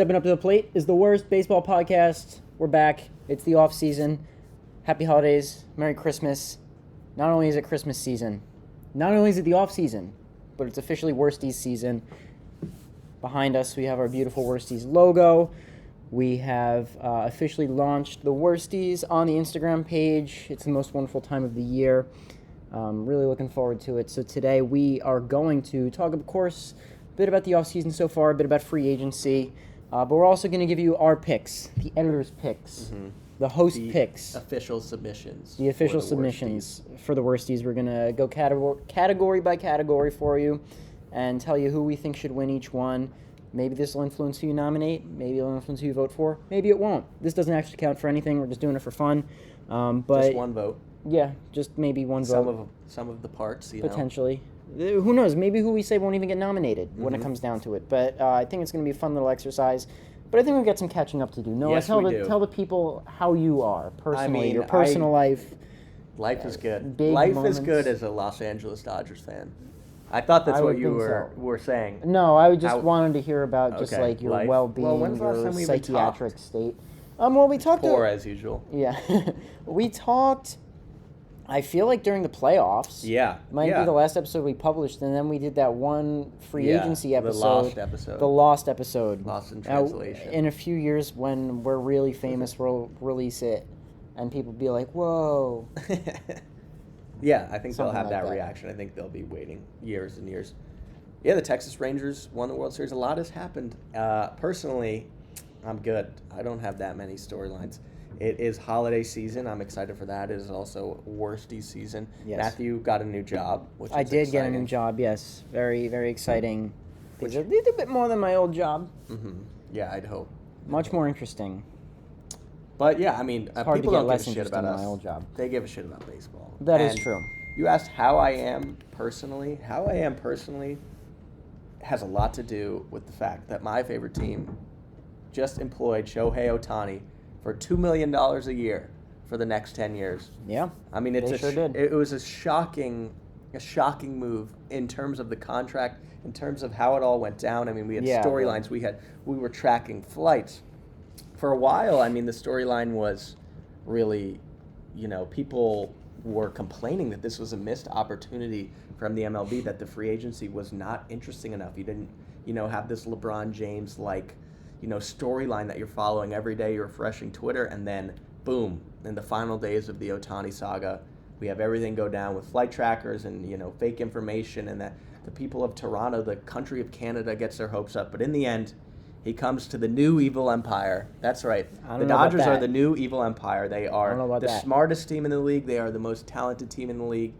Stepping up to the plate is the worst baseball podcast. We're back. It's the off season. Happy holidays. Merry Christmas. Not only is it Christmas season, not only is it the off season, but it's officially Worsties season. Behind us, we have our beautiful Worsties logo. We have officially launched the Worsties on the Instagram page. It's the most wonderful time of the year. Really looking forward to it. So today we are going to talk, of course, a bit about the off season so far, a bit about free agency. But we're also going to give you our picks, the editor's picks, the host picks. Official submissions. The official submissions for the Worsties. We're going to go category by category for you and tell you who we think should win each one. Maybe this will influence who you nominate. Maybe it'll influence who you vote for. Maybe it won't. This doesn't actually count for anything. We're just doing it for fun. But just one vote. Yeah, just maybe one vote. Some of the parts, Potentially. Who knows? Maybe who we say won't even get nominated when it comes down to it. But I think it's going to be a fun little exercise. But I think we've got some catching up to do. Noah, yes, tell we do. Tell the people how you are personally, your I personal life. Life is good. Big Life moments. is good as a Los Angeles Dodgers fan. I thought that's what you were saying. No, I just wanted to hear about just like your life. well-being, Well, when's the last your time we psychiatric talked? state. Well, we talked. Poor as usual. Yeah, we talked. I feel like during the playoffs. Yeah. Might be the last episode we published, and then we did that one free agency episode. The lost episode. The lost episode. Lost in translation. In a few years, when we're really famous, we'll release it, and people be like, "Whoa." Yeah, I think they'll Something have like that that. reaction. I think they'll be waiting years and years. Yeah, the Texas Rangers won the World Series. A lot has happened. Personally, I'm good. I don't have that many storylines. It is holiday season. I'm excited for that. It is also Worstie season. Yes. Matthew got a new job, which I is did get a exciting. new job. Yes, very, very exciting. These are a bit more than my old job. Mm-hmm. Yeah, I'd hope. Much more interesting. But yeah, I mean, Hard to people get don't less give a shit interesting about than us. my old job. They give a shit about baseball. That is And true. You asked how I am personally. How I am personally has a lot to do with the fact that my favorite team just employed Shohei Ohtani for $2 million a year for the next 10 years. Yeah. I mean, They sure did. It was a shocking move in terms of the contract, in terms of how it all went down. I mean, we had storylines. We were tracking flights. For a while, I mean, the storyline was really, people were complaining that this was a missed opportunity from the MLB, that the free agency was not interesting enough. You didn't, have this LeBron James-like, storyline that you're following every day. You're refreshing Twitter, and then, boom, in the final days of the Ohtani saga, we have everything go down with flight trackers and, fake information, and that the people of Toronto, the country of Canada, gets their hopes up. But in the end, he comes to the new evil empire. That's right. The Dodgers are the new evil empire. They are the smartest team in the league. They are the most talented team in the league.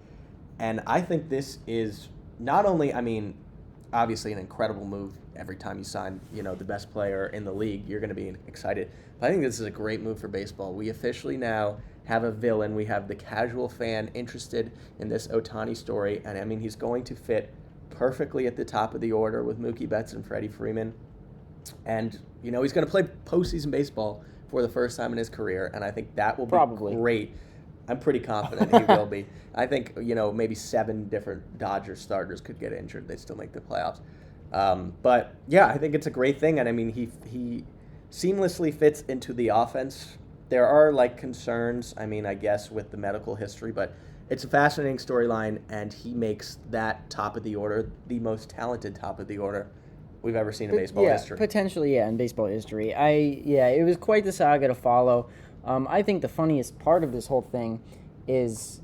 And I think this is not only, obviously an incredible move. Every time you sign, the best player in the league, you're going to be excited. But I think this is a great move for baseball. We officially now have a villain. We have the casual fan interested in this Ohtani story. And, he's going to fit perfectly at the top of the order with Mookie Betts and Freddie Freeman. And, he's going to play postseason baseball for the first time in his career, and I think that will be great. I'm pretty confident he will be. I think, maybe 7 different Dodgers starters could get injured. They'd still make the playoffs. But, yeah, I think it's a great thing, and, he seamlessly fits into the offense. There are, concerns, I guess, with the medical history, but it's a fascinating storyline, and he makes that top of the order the most talented top of the order we've ever seen in baseball history. Potentially, in baseball history. It was quite the saga to follow. I think the funniest part of this whole thing is,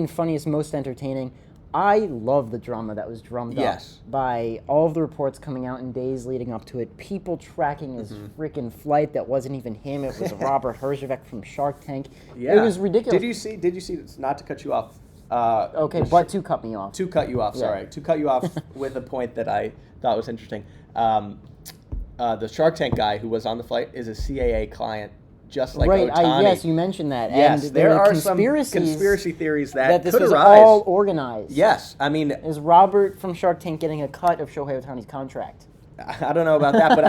funniest, most entertaining. I love the drama that was drummed up by all of the reports coming out in days leading up to it. People tracking his freaking flight that wasn't even him. It was Robert Herjavec from Shark Tank. Yeah. It was ridiculous. Did you see, not to cut you off, to cut me off. To cut you off, sorry. To cut you off with a point that I thought was interesting. The Shark Tank guy who was on the flight is a CAA client, just like Ohtani. Yes, you mentioned that. Yes, and there are some conspiracy theories that this was all organized. Yes, Is Robert from Shark Tank getting a cut of Shohei Ohtani's contract? I don't know about that, but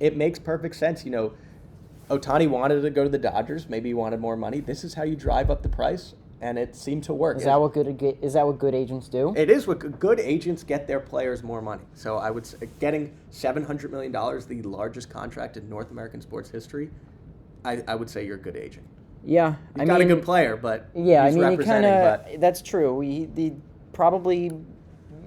it makes perfect sense. Ohtani wanted to go to the Dodgers. Maybe he wanted more money. This is how you drive up the price. and it seemed to work. Is that what good agents do? It is what good agents get their players more money. So I would say getting $700 million, the largest contract in North American sports history, I would say you're a good agent. Yeah, You've got a good player, but yeah, he's I mean, representing. that's true. Probably,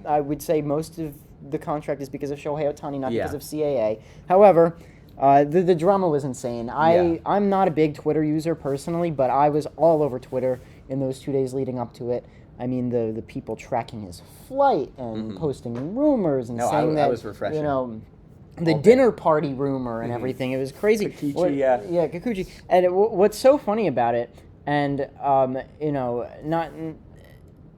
I would say most of the contract is because of Shohei Ohtani, not because of CAA. However, the drama was insane. I'm not a big Twitter user personally, but I was all over Twitter in those 2 days leading up to it. I mean, the people tracking his flight and posting rumors and saying that was refreshing. You know, the dinner party rumor and everything. It was crazy. Kikuchi, yeah, Kikuchi. And what's so funny about it, and you know,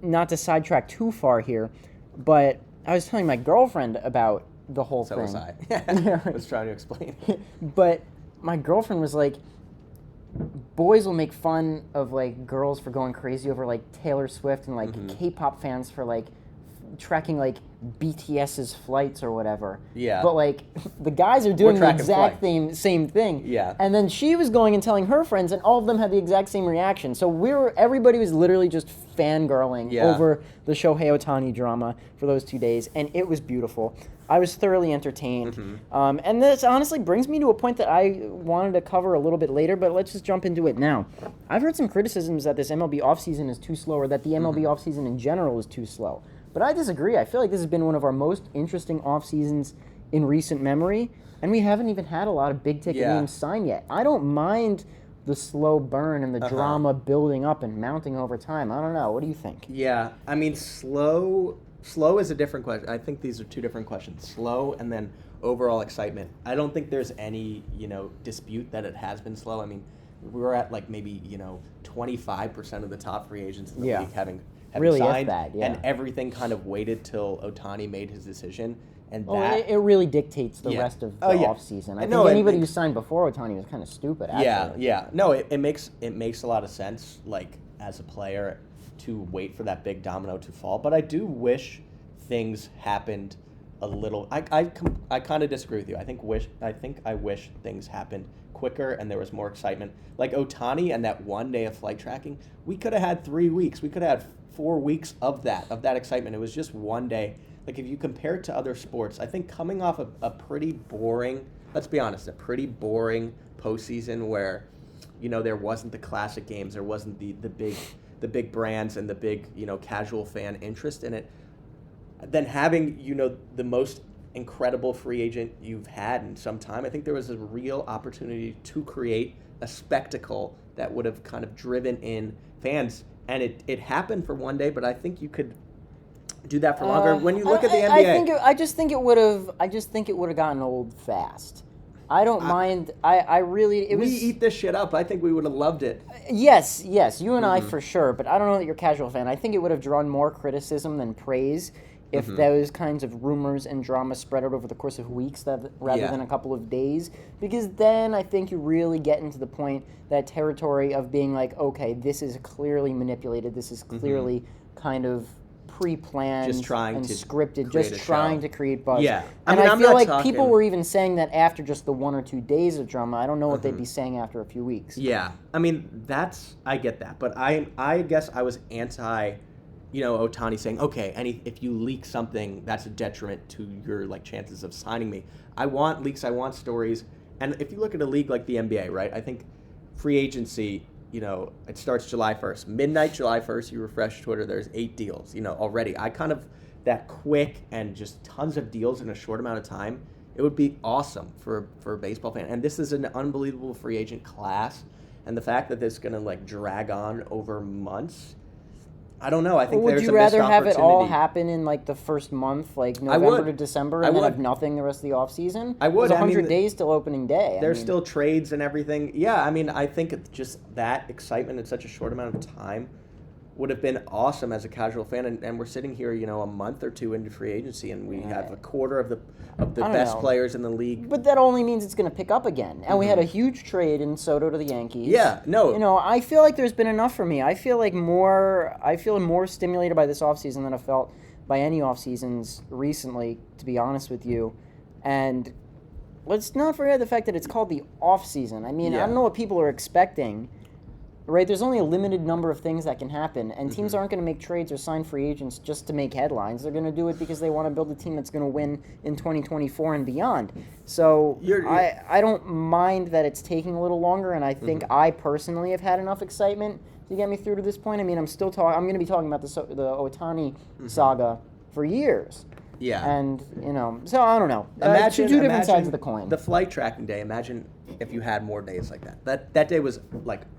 not to sidetrack too far here, but I was telling my girlfriend about the whole thing. So was I. I was trying to explain. But my girlfriend was like, boys will make fun of like girls for going crazy over like Taylor Swift and like K-pop fans for like tracking like BTS's flights or whatever. Yeah. But like the guys are doing the exact same thing. Yeah. And then she was going and telling her friends, and all of them had the exact same reaction. So everybody was literally just fangirling over the Shohei Ohtani drama for those 2 days, and it was beautiful. I was thoroughly entertained. And this honestly brings me to a point that I wanted to cover a little bit later, but let's just jump into it now. I've heard some criticisms that this MLB offseason is too slow, or that the MLB offseason in general is too slow. But I disagree. I feel like this has been one of our most interesting off seasons in recent memory, and we haven't even had a lot of big-ticket names signed yet. I don't mind the slow burn and the drama building up and mounting over time. I don't know. What do you think? Yeah, I mean, slow is a different question. I think these are two different questions. Slow and then overall excitement. I don't think there's any, dispute that it has been slow. I mean, we're at like maybe, 25% of the top free agents in the league having really signed, that, and everything kind of waited till Ohtani made his decision, and it really dictates the rest of the offseason. I think anybody who signed before Ohtani was kind of stupid. Actually. No, it makes a lot of sense, like as a player, to wait for that big domino to fall. But I do wish things happened a little. I kind of disagree with you. I wish things happened quicker and there was more excitement. Like Ohtani and that 1 day of flight tracking, we could have had 3 weeks. We could have had 4 weeks of that excitement. It was just 1 day. Like if you compare it to other sports, I think coming off of a pretty boring, let's be honest, a pretty boring postseason where, there wasn't the classic games, there wasn't the big brands and the big, casual fan interest in it. Then having, the most incredible free agent you've had in some time, I think there was a real opportunity to create a spectacle that would have kind of driven in fans. And it happened for 1 day, but I think you could do that for longer. When you look at the NBA, I just think it would have gotten old fast. I don't mind. We eat this shit up. I think we would have loved it. Yes, you and I for sure. But I don't know that you're a casual fan. I think it would have drawn more criticism than praise if those kinds of rumors and drama spread out over the course of weeks rather than a couple of days. Because then I think you really get into the point, that territory of being like, okay, this is clearly manipulated. This is clearly kind of pre-planned and scripted, just trying to create buzz. Yeah. I feel like people were even saying that after just the 1 or 2 days of drama. I don't know what they'd be saying after a few weeks. Yeah. I mean, I get that. But I guess I was anti, Ohtani saying, okay, if you leak something, that's a detriment to your chances of signing me. I want leaks. I want stories. And if you look at a league like the NBA, right, I think free agency, it starts July 1st. Midnight July 1st, you refresh Twitter, there's 8 deals, already. I kind of, that quick and just tons of deals in a short amount of time, it would be awesome for a baseball fan. And this is an unbelievable free agent class. And the fact that this is going to, drag on over months, I don't know. I think there's a missed opportunity. Would you rather have it all happen in, the first month, November to December, and then have nothing the rest of the offseason? I would. There's 100 days till opening day. There's still trades and everything. Yeah, I mean, I think it's just that excitement in such a short amount of time would have been awesome as a casual fan. And we're sitting here, a month or two into free agency, and we have a quarter of the best players in the league. But that only means it's going to pick up again. And we had a huge trade in Soto to the Yankees. Yeah, no. I feel like there's been enough for me. I feel more stimulated by this offseason than I've felt by any offseasons recently, to be honest with you. And let's not forget the fact that it's called the offseason. I mean, I don't know what people are expecting. right? There's only a limited number of things that can happen, and teams aren't going to make trades or sign free agents just to make headlines. They're going to do it because they want to build a team that's going to win in 2024 and beyond. So I don't mind that it's taking a little longer, and I think I personally have had enough excitement to get me through to this point. I mean, I'm going to be talking about the Ohtani saga for years. Yeah. And, so I don't know. Imagine two different sides of the coin. The flight tracking day, imagine if you had more days like that. That day was,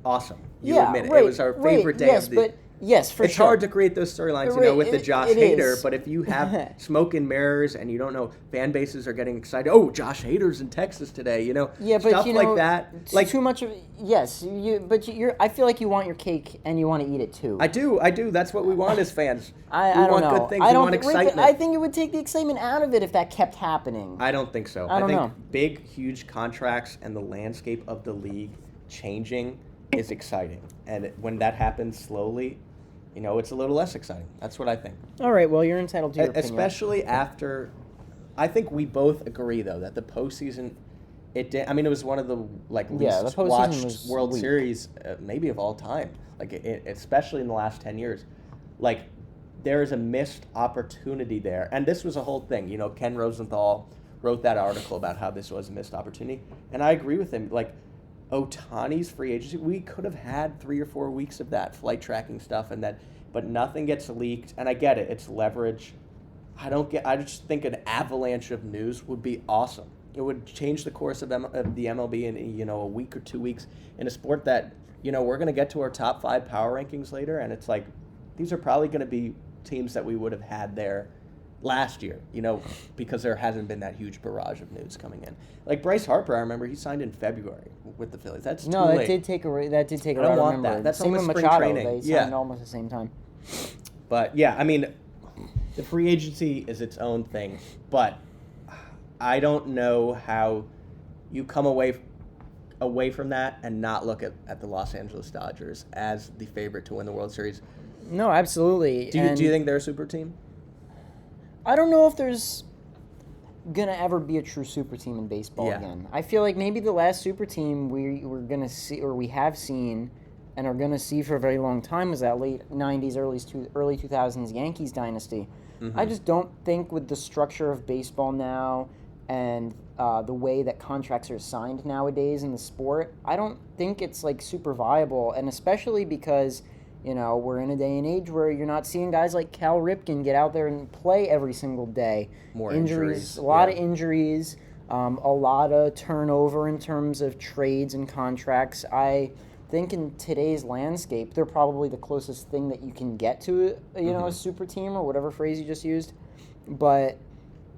awesome. You admit it. Right, It was our favorite day of the... But yes, for it's sure. hard to create those storylines, with the Josh Hader, but if you have smoke and mirrors and you don't know, fan bases are getting excited. Oh, Josh Hader's in Texas today, Yeah, but stuff like that. Like too much of yes, I feel like you want your cake and you want to eat it too. I do. That's what we want as fans. I don't know. Good things. I don't we want excitement. I think it would take the excitement out of it if that kept happening. I don't think so. I don't think know. Big, huge contracts and the landscape of the league changing is exciting, and when that happens slowly, it's a little less exciting. That's what I think. All right, well, you're entitled to your opinion. Especially after, I think we both agree, though, that the postseason, it was one of the, least watched World Series, maybe of all time. Especially in the last 10 years. There is a missed opportunity there. And this was a whole thing. Ken Rosenthal wrote that article about how this was a missed opportunity. And I agree with him. Ohtani's free agency, we could have had 3 or 4 weeks of that flight tracking stuff but nothing gets leaked. And I get it, it's leverage. I just think an avalanche of news would be awesome. It would change the course of the MLB in a week or 2 weeks in a sport that we're going to get to our top 5 power rankings later, and it's these are probably going to be teams that we would have had there last year, because there hasn't been that huge barrage of news coming in. Bryce Harper, I remember he signed in February with the Phillies. That's too late. That did take a I don't want that. That's same with spring Machado. training. They signed almost the same time. But yeah, the free agency is its own thing, but I don't know how you come away from that and not look at the Los Angeles Dodgers as the favorite to win the World Series. No, absolutely. Do you think they're a super team? I don't know if there's gonna ever be a true super team in baseball again. I feel like maybe the last super team we're gonna see, or we have seen, and are gonna see for a very long time, was that late '90s, early 2000s Yankees dynasty. I just don't think with the structure of baseball now and the way that contracts are signed nowadays in the sport, I don't think it's super viable, and especially because we're in a day and age where you're not seeing guys like Cal Ripken get out there and play every single day. More injuries. A lot of injuries, a lot of turnover in terms of trades and contracts. I think in today's landscape, they're probably the closest thing that you can get to, a super team or whatever phrase you just used. But,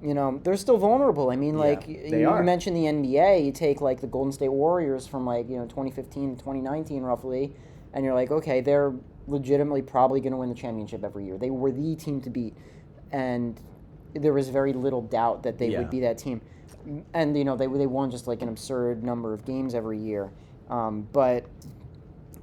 they're still vulnerable. You mentioned the NBA. You take, the Golden State Warriors from, 2015 to 2019 roughly, and you're like, okay, they're legitimately probably going to win the championship every year. They were the team to beat, and there was very little doubt that they would be that team. And, they won just, an absurd number of games every year. But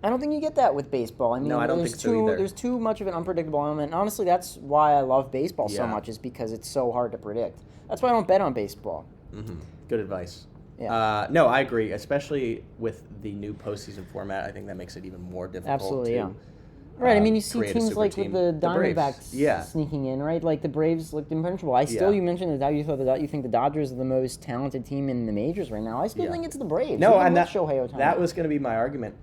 I don't think you get that with baseball. No, I don't think so either. There's too much of an unpredictable element. And honestly, that's why I love baseball so much, is because it's so hard to predict. That's why I don't bet on baseball. Mm-hmm. Good advice. Yeah. No, I agree. Especially with the new postseason format, I think that makes it even more difficult. Absolutely, right, you see teams with the Diamondbacks sneaking in, right? The Braves looked impenetrable. You mentioned that you think the Dodgers are the most talented team in the majors right now. I still think it's the Braves. No, and Shohei Ohtani. That was going to be my argument.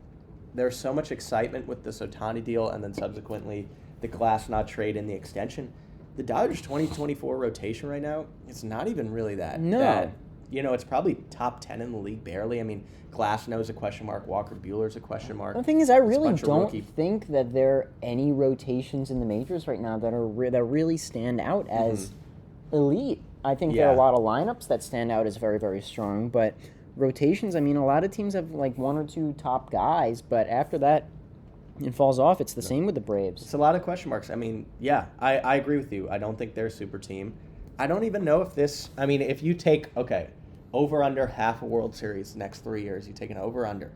There's so much excitement with this Ohtani deal, and then subsequently the Glasnow trade and the extension. The Dodgers' 2024 rotation right now, it's not even really that bad. It's probably top 10 in the league, barely. Glasnow's a question mark. Walker Buehler's a question mark. The thing is, I really don't think that there are any rotations in the majors right now that that really stand out as elite. I think there are a lot of lineups that stand out as very, very strong, but rotations, a lot of teams have 1 or 2 top guys, but after that, it falls off. It's the same with the Braves. It's a lot of question marks. I agree with you. I don't think they're a super team. I don't even know if this, if you take, over-under half a World Series next 3 years, you take an over-under.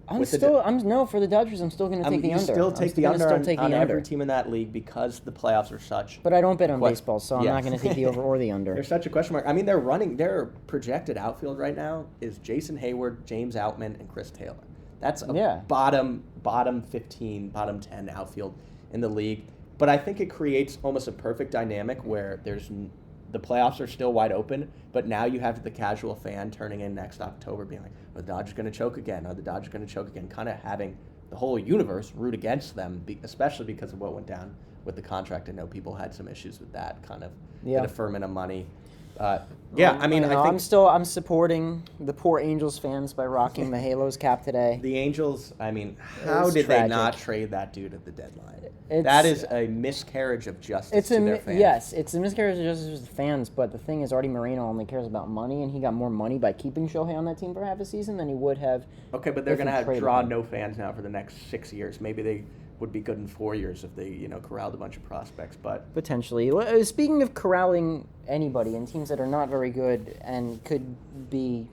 For the Dodgers, I'm still going to take the under. You still take the under on every team in that league because the playoffs are such. But I don't bet on baseball, so I'm not going to take the over or the under. There's such a question mark. Their projected outfield right now is Jason Hayward, James Outman, and Chris Taylor. That's a bottom 15, bottom 10 outfield in the league. But I think it creates almost a perfect dynamic where the playoffs are still wide open, but now you have the casual fan turning in next October being like, are the Dodgers going to choke again? Are the Dodgers going to choke again? Kind of having the whole universe root against them, especially because of what went down with the contract. I know people had some issues with that, kind of the deferment of money. I think I'm supporting the poor Angels fans by rocking the Halos cap today. The Angels, I mean, how did they not trade that dude at the deadline? That is a miscarriage of justice to their fans. Yes, it's a miscarriage of justice to the fans, but the thing is, Artie Moreno only cares about money, and he got more money by keeping Shohei on that team for half a season than he would have. Okay, but they're going to draw no fans now for the next 6 years. Maybe they would be good in 4 years if they, corralled a bunch of prospects, but potentially. Speaking of corralling anybody and teams that are not very good and could be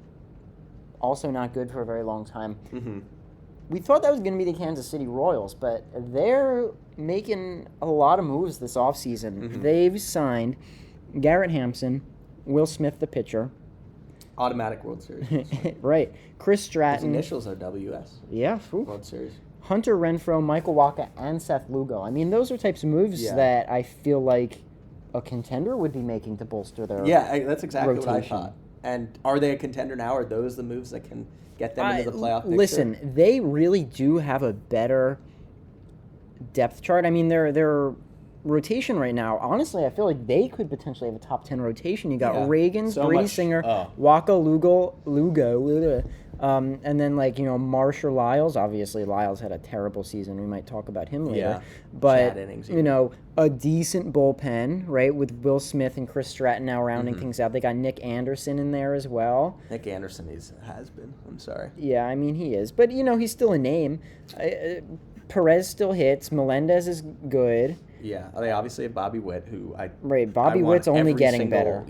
also not good for a very long time, we thought that was going to be the Kansas City Royals, but they're making a lot of moves this offseason. They've signed Garrett Hampson, Will Smith, the pitcher. Automatic World Series. Right. Chris Stratton. His initials are WS. Yeah. World Series. Hunter Renfroe, Michael Wacha, and Seth Lugo. I mean, those are types of moves that I feel like a contender would be making to bolster their that's exactly rotation. what I thought. And are they a contender now? Are those the moves that can get them into the playoff picture? Listen, they really do have a better depth chart. I mean, their rotation right now, honestly, I feel like they could potentially have a top 10 rotation. You got Reagan, Brady Singer, Waka, Lugo, and then Marsh or Lyles. Obviously, Lyles had a terrible season. We might talk about him later. Yeah. But, a decent bullpen, right, with Will Smith and Chris Stratton now rounding things out. They got Nick Anderson in there as well. Nick Anderson has been. I'm sorry. Yeah, I mean, he is. But, he's still a name. Perez still hits. Melendez is good. Yeah, they obviously have Bobby Witt, Bobby Witt's only getting better.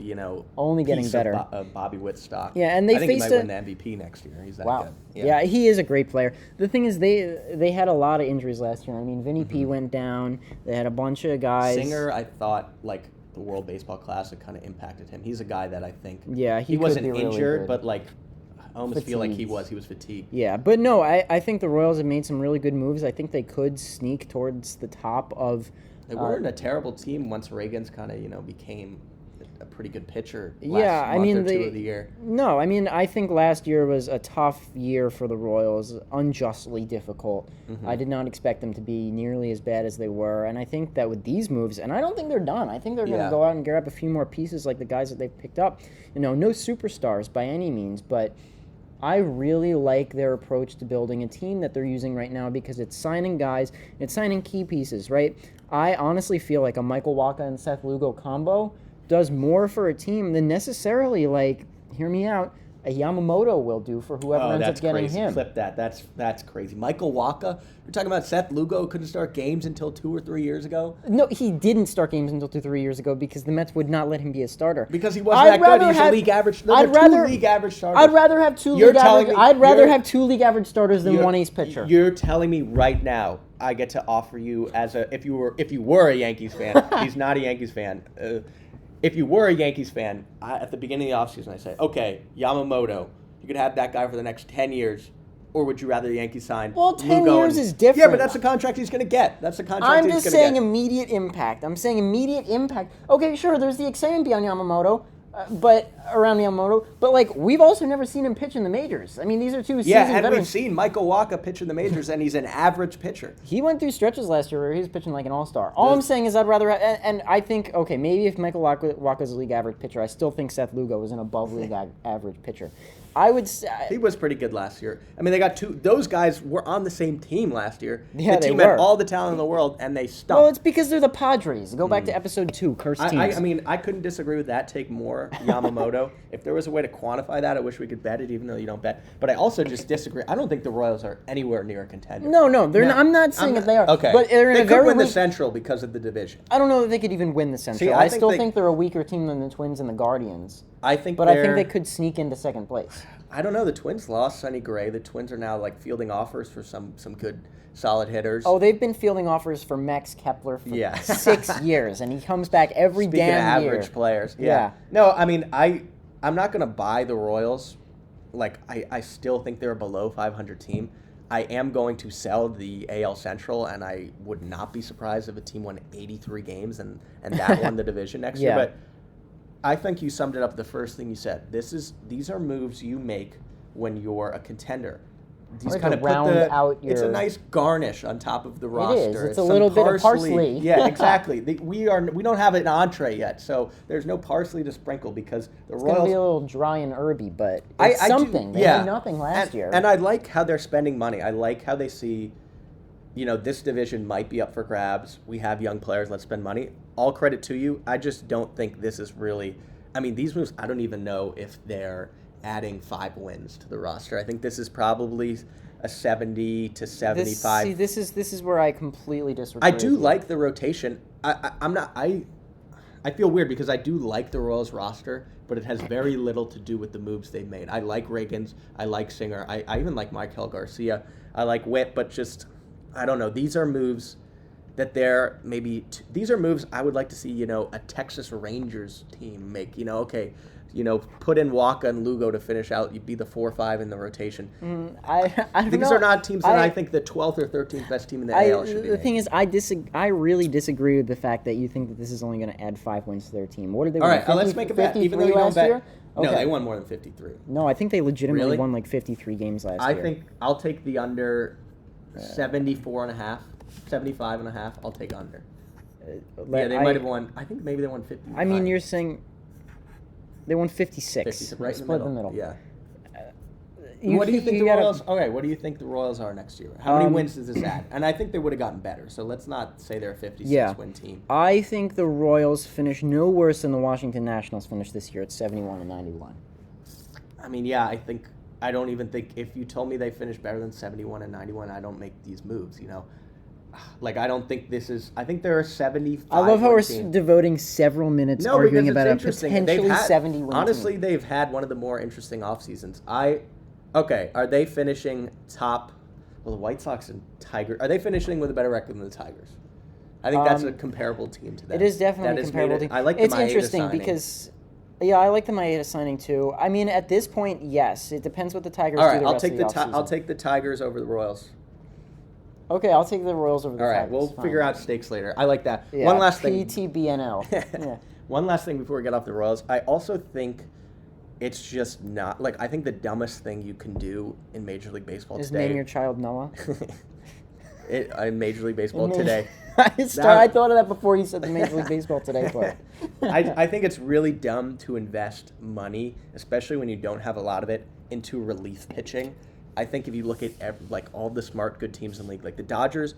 Only getting better. Of Bobby Witt stock. Yeah, and they I think he might win the MVP next year. He's that good. Yeah, he is a great player. The thing is, they had a lot of injuries last year. I mean, Vinny P went down. They had a bunch of guys. Singer, I thought, the World Baseball Classic kind of impacted him. He's a guy that I think. Yeah, he wasn't injured, really but I almost feel like he was fatigued. Yeah, but no, I think the Royals have made some really good moves. I think they could sneak towards the top of. They weren't a terrible team once Reagan's kind of became a pretty good pitcher. Two of the year. No, I mean I think last year was a tough year for the Royals, unjustly difficult. I did not expect them to be nearly as bad as they were, and I think that with these moves, and I don't think they're done. I think they're going to go out and grab a few more pieces like the guys that they've picked up. No superstars by any means, but I really like their approach to building a team that they're using right now because it's signing guys, it's signing key pieces, right? I honestly feel like a Michael Wacha and Seth Lugo combo does more for a team than necessarily, hear me out, a Yamamoto will do for whoever ends up getting crazy. him. Clip that. That's crazy. Michael Wacha, you're talking about Seth Lugo couldn't start games until 2 or 3 years ago? No, he didn't start games until 2 or 3 years ago because the Mets would not let him be a starter. Because he wasn't that good. He's a league average. Two league average starters. I'd rather have two league average. I'd rather have 2 league average starters than one ace pitcher. You're telling me right now I get to offer you if you were a Yankees fan. He's not a Yankees fan. If you were a Yankees fan, at the beginning of the offseason, I say, okay, Yamamoto, you could have that guy for the next 10 years, or would you rather the Yankees sign? Well, 10 years is different. Yeah, but that's the contract he's going to get. That's the contract he's going to get. I'm just saying immediate impact. I'm saying immediate impact. Okay, sure, there's the excitement beyond Yamamoto, around Yamamoto, but we've also never seen him pitch in the majors. I mean, these are two seasoned veterans. We've seen Michael Wacha pitch in the majors, and he's an average pitcher. He went through stretches last year where he was pitching like an all-star. All I'm saying is I'd rather and I think, okay, maybe if Michael Wacha's a league average pitcher, I still think Seth Lugo is an above league average pitcher. I would say he was pretty good last year. I mean, they got two. Those guys were on the same team last year. Yeah, the team had all the talent in the world, and they stunk. Well, it's because they're the Padres. Go back to episode 2, cursed teams. I mean, I couldn't disagree with that take more, Yamamoto. If there was a way to quantify that, I wish we could bet it, even though you don't bet. But I also just disagree. I don't think the Royals are anywhere near a contender. No, they're not. I'm not saying that they are. Okay, but they're in they a very could win the Central because of the division. I don't know that they could even win the Central. See, I still think they're a weaker team than the Twins and the Guardians. I think they could sneak into second place. I don't know. The Twins lost Sonny Gray. The Twins are now fielding offers for some good, solid hitters. Oh, they've been fielding offers for Max Kepler for 6 years, and he comes back every Speaking damn of year. average players. Yeah. No, I mean, I'm not going to buy the Royals. I still think they're a below 500 team. I am going to sell the AL Central, and I would not be surprised if a team won 83 games and that won the division next year. But I think you summed it up the first thing you said. These are moves you make when you're a contender. These kind of it's a nice garnish on top of the roster. It is. It's a little bit of parsley. Yeah, exactly. We don't have an entree yet, so there's no parsley to sprinkle because the Royals. It's going to be a little dry and herby, but it's something. They had nothing last year. And I like how they're spending money. I like how they see, this division might be up for grabs. We have young players. Let's spend money. All credit to you. I just don't think this is really. I mean, these moves. I don't even know if they're adding 5 wins to the roster. I think this is probably a 70 to 75. This is where I completely disagree. I do like the rotation. I feel weird because I do like the Royals roster, but it has very little to do with the moves they've made. I like Reagans. I like Singer. I even like Michael Garcia. I like Witt, but just, I don't know. These are moves that they're maybe, these are moves I would like to see, a Texas Rangers team make. Put in Waka and Lugo to finish out. You'd be the 4 or 5 in the rotation. I don't know. These are not teams that I think the 12th or 13th best team in the AL should be. The thing is, I really disagree with the fact that you think that this is only going to add 5 wins to their team. What did they win? All right, let's make a bet. Even though you don't bet. Okay. No, they won more than 53. No, I think they legitimately won like 53 games last year. I think I'll take the under 74 and a half, 75 and a half. I'll take under. They might have won. I think maybe they won 50. I mean, you're saying they won 56. Right split in the middle. Yeah. What do you think the Royals? Okay, what do you think the Royals are next year? How many wins does this add? And I think they would have gotten better. So let's not say they're a 56-win team. I think the Royals finish no worse than the Washington Nationals finished this year at 71 and 91. I mean, I don't even think if you told me they finished better than 71 and 91, I don't make these moves. Like, I don't think this is. I think there are 75. I love how we're devoting several minutes arguing about a potentially 70-win honestly, team. They've had one of the more interesting off seasons. Okay, are they finishing top? Well, the White Sox and Tigers. Are they finishing with a better record than the Tigers? I think that's a comparable team to them. It is definitely a comparable team. I like the It's Maeda interesting signing. Because. Yeah, I like the Maeda signing too. I mean, at this point, yes. It depends what the Tigers do. All right, the rest of the offseason. I'll take the Tigers over the Royals. Okay, I'll take the Royals over the Tigers. All right, we'll figure out stakes later. I like that. Yeah, one last thing. PTBNL. Yeah. One last thing before we get off the Royals. I also think it's just not I think the dumbest thing you can do in Major League Baseball is today. Name your child Noah. In Major League Baseball today. I thought of that before you said the Major League Baseball today part. I think it's really dumb to invest money, especially when you don't have a lot of it, into relief pitching. I think if you look at all the smart, good teams in the league, like the Dodgers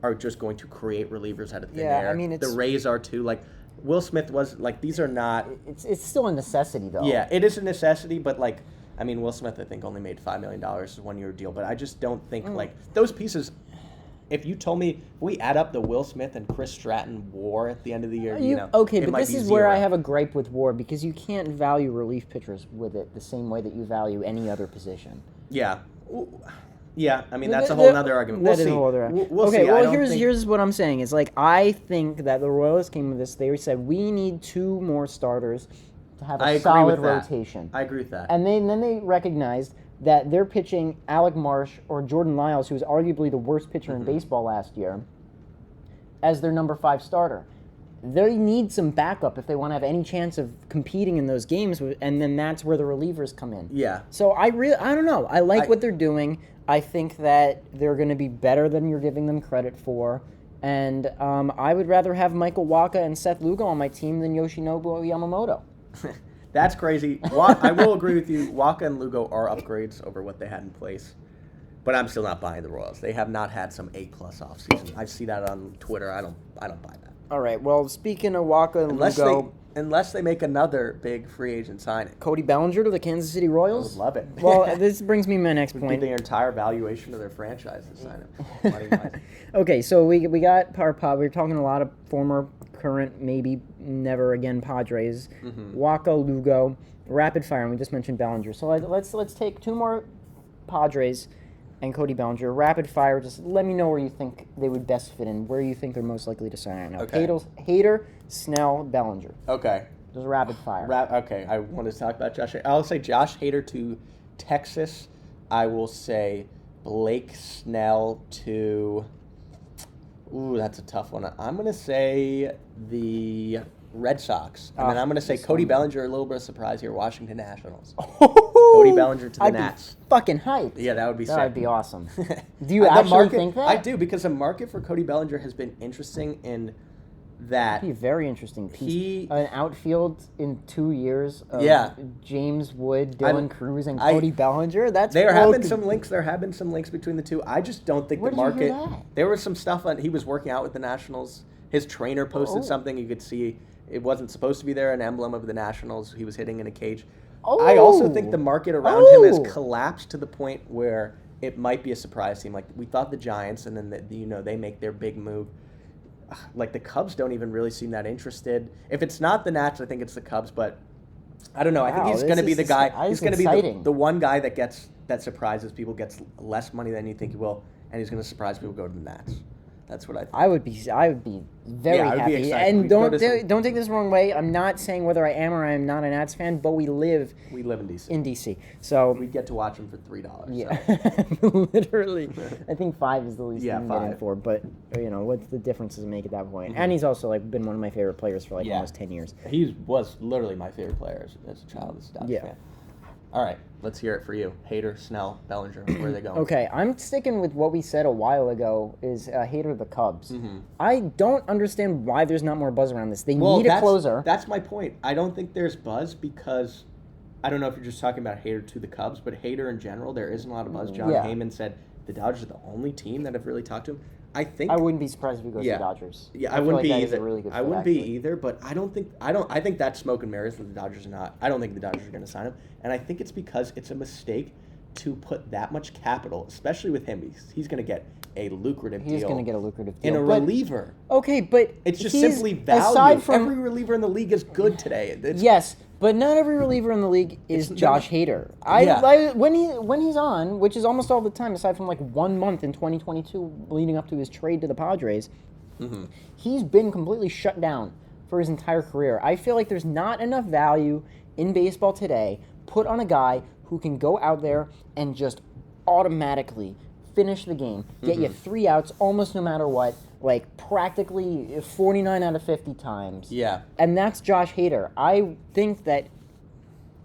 are just going to create relievers out of thin air. I mean, the Rays are too. Will Smith was these are not. It's still a necessity though. Yeah, it is a necessity, but Will Smith I think only made $5 million as a 1-year deal, but I just don't think those pieces. If you told me we add up the Will Smith and Chris Stratton WAR at the end of the year, okay, but this is where I have a gripe with WAR because you can't value relief pitchers with it the same way that you value any other position. Yeah. Yeah, I mean, that's a whole other argument. We'll see. We'll see. Well, here's what I'm saying. Is I think that the Royals came with this. They said, we need 2 more starters to have a solid rotation. I agree with that. And then they recognized that they're pitching Alec Marsh or Jordan Lyles, who was arguably the worst pitcher in baseball last year, as their number 5 starter. They need some backup if they want to have any chance of competing in those games, and then that's where the relievers come in. Yeah. So I don't know. I like what they're doing. I think that they're going to be better than you're giving them credit for, and I would rather have Michael Waka and Seth Lugo on my team than Yoshinobu Yamamoto. That's crazy. I will agree with you. Waka and Lugo are upgrades over what they had in place. But I'm still not buying the Royals. They have not had some A+ offseason. I see that on Twitter. I don't buy that. All right. Well, speaking of Waka and Lugo, unless they make another big free agent signing. Cody Bellinger to the Kansas City Royals? I would love it. Well, this brings me to my next point. Their entire valuation of their franchise to sign him. Okay, so we got our pod. We were talking a lot of former, current, maybe never again Padres. Waka, Lugo, rapid fire, and we just mentioned Bellinger. So let's take 2 more Padres and Cody Bellinger. Rapid fire, just let me know where you think they would best fit in, where you think they're most likely to sign right now. Okay. Hader, Snell, Bellinger. Okay. Just rapid fire. Okay, I want to talk about Josh. I'll say Josh Hader to Texas. I will say Blake Snell to... Ooh, that's a tough one. I'm going to say the Red Sox. And then I'm going to say Cody Bellinger, a little bit of surprise here, Washington Nationals. Cody Bellinger to the Nats. Fucking hype. Yeah, that would be sick. That would be awesome. Do you actually think that? I do, because the market for Cody Bellinger has been interesting in that... That'd be a very interesting piece. An outfield in 2 years of James Wood, Dylan Cruz, and Cody Bellinger? There have been some links. There have been some links between the two. I just don't think the market... You hear that? There was some stuff on... He was working out with the Nationals. His trainer posted something. You could see it wasn't supposed to be there, an emblem of the Nationals. He was hitting in a cage. I also think the market around him has collapsed to the point where it might be a surprise team. Like, we thought the Giants, and then they make their big move. Like, the Cubs don't even really seem that interested. If it's not the Nats, I think it's the Cubs. But I don't know. I think he's going to be the guy. He's going to be the one guy that surprises people, gets less money than you think he will, and he's going to surprise people go to the Nats. That's what I think. I would be very happy. And don't take this the wrong way. I'm not saying whether I am or I am not a Nats fan, but we live in DC. In DC. So we get to watch them for $3. Yeah. So. Literally. I think $5 is the least you can get in for, but what's the difference does it make at that point? Mm-hmm. And he's also been one of my favorite players for almost 10 years. He was literally my favorite player as a child as a Dodgers fan. All right, let's hear it for you. Hader, Snell, Bellinger, where are they going? Okay, I'm sticking with what we said a while ago is Hader the Cubs. Mm-hmm. I don't understand why there's not more buzz around this. They need a closer. That's my point. I don't think there's buzz because, I don't know if you're just talking about Hader to the Cubs, but Hader in general, there isn't a lot of buzz. John Heyman said the Dodgers are the only team that have really talked to him. I wouldn't be surprised if he goes to the Dodgers. Yeah, I wouldn't be either. Really good I wouldn't be either, but I think that's smoke and mirrors that the Dodgers are not. I don't think the Dodgers are going to sign him, and I think it's because it's a mistake to put that much capital, especially with him. He's going to get a lucrative deal. He's going to get a lucrative deal. In a reliever. Okay, but it's just simply value. Every reliever in the league is good today. Yes. But not every reliever in the league is Josh Hader. When he's on, which is almost all the time, aside from 1 month in 2022 leading up to his trade to the Padres, he's been completely shut down for his entire career. I feel like there's not enough value in baseball today put on a guy who can go out there and just automatically finish the game, get you 3 outs almost no matter what, practically 49 out of 50 times. Yeah. And that's Josh Hader. I think that,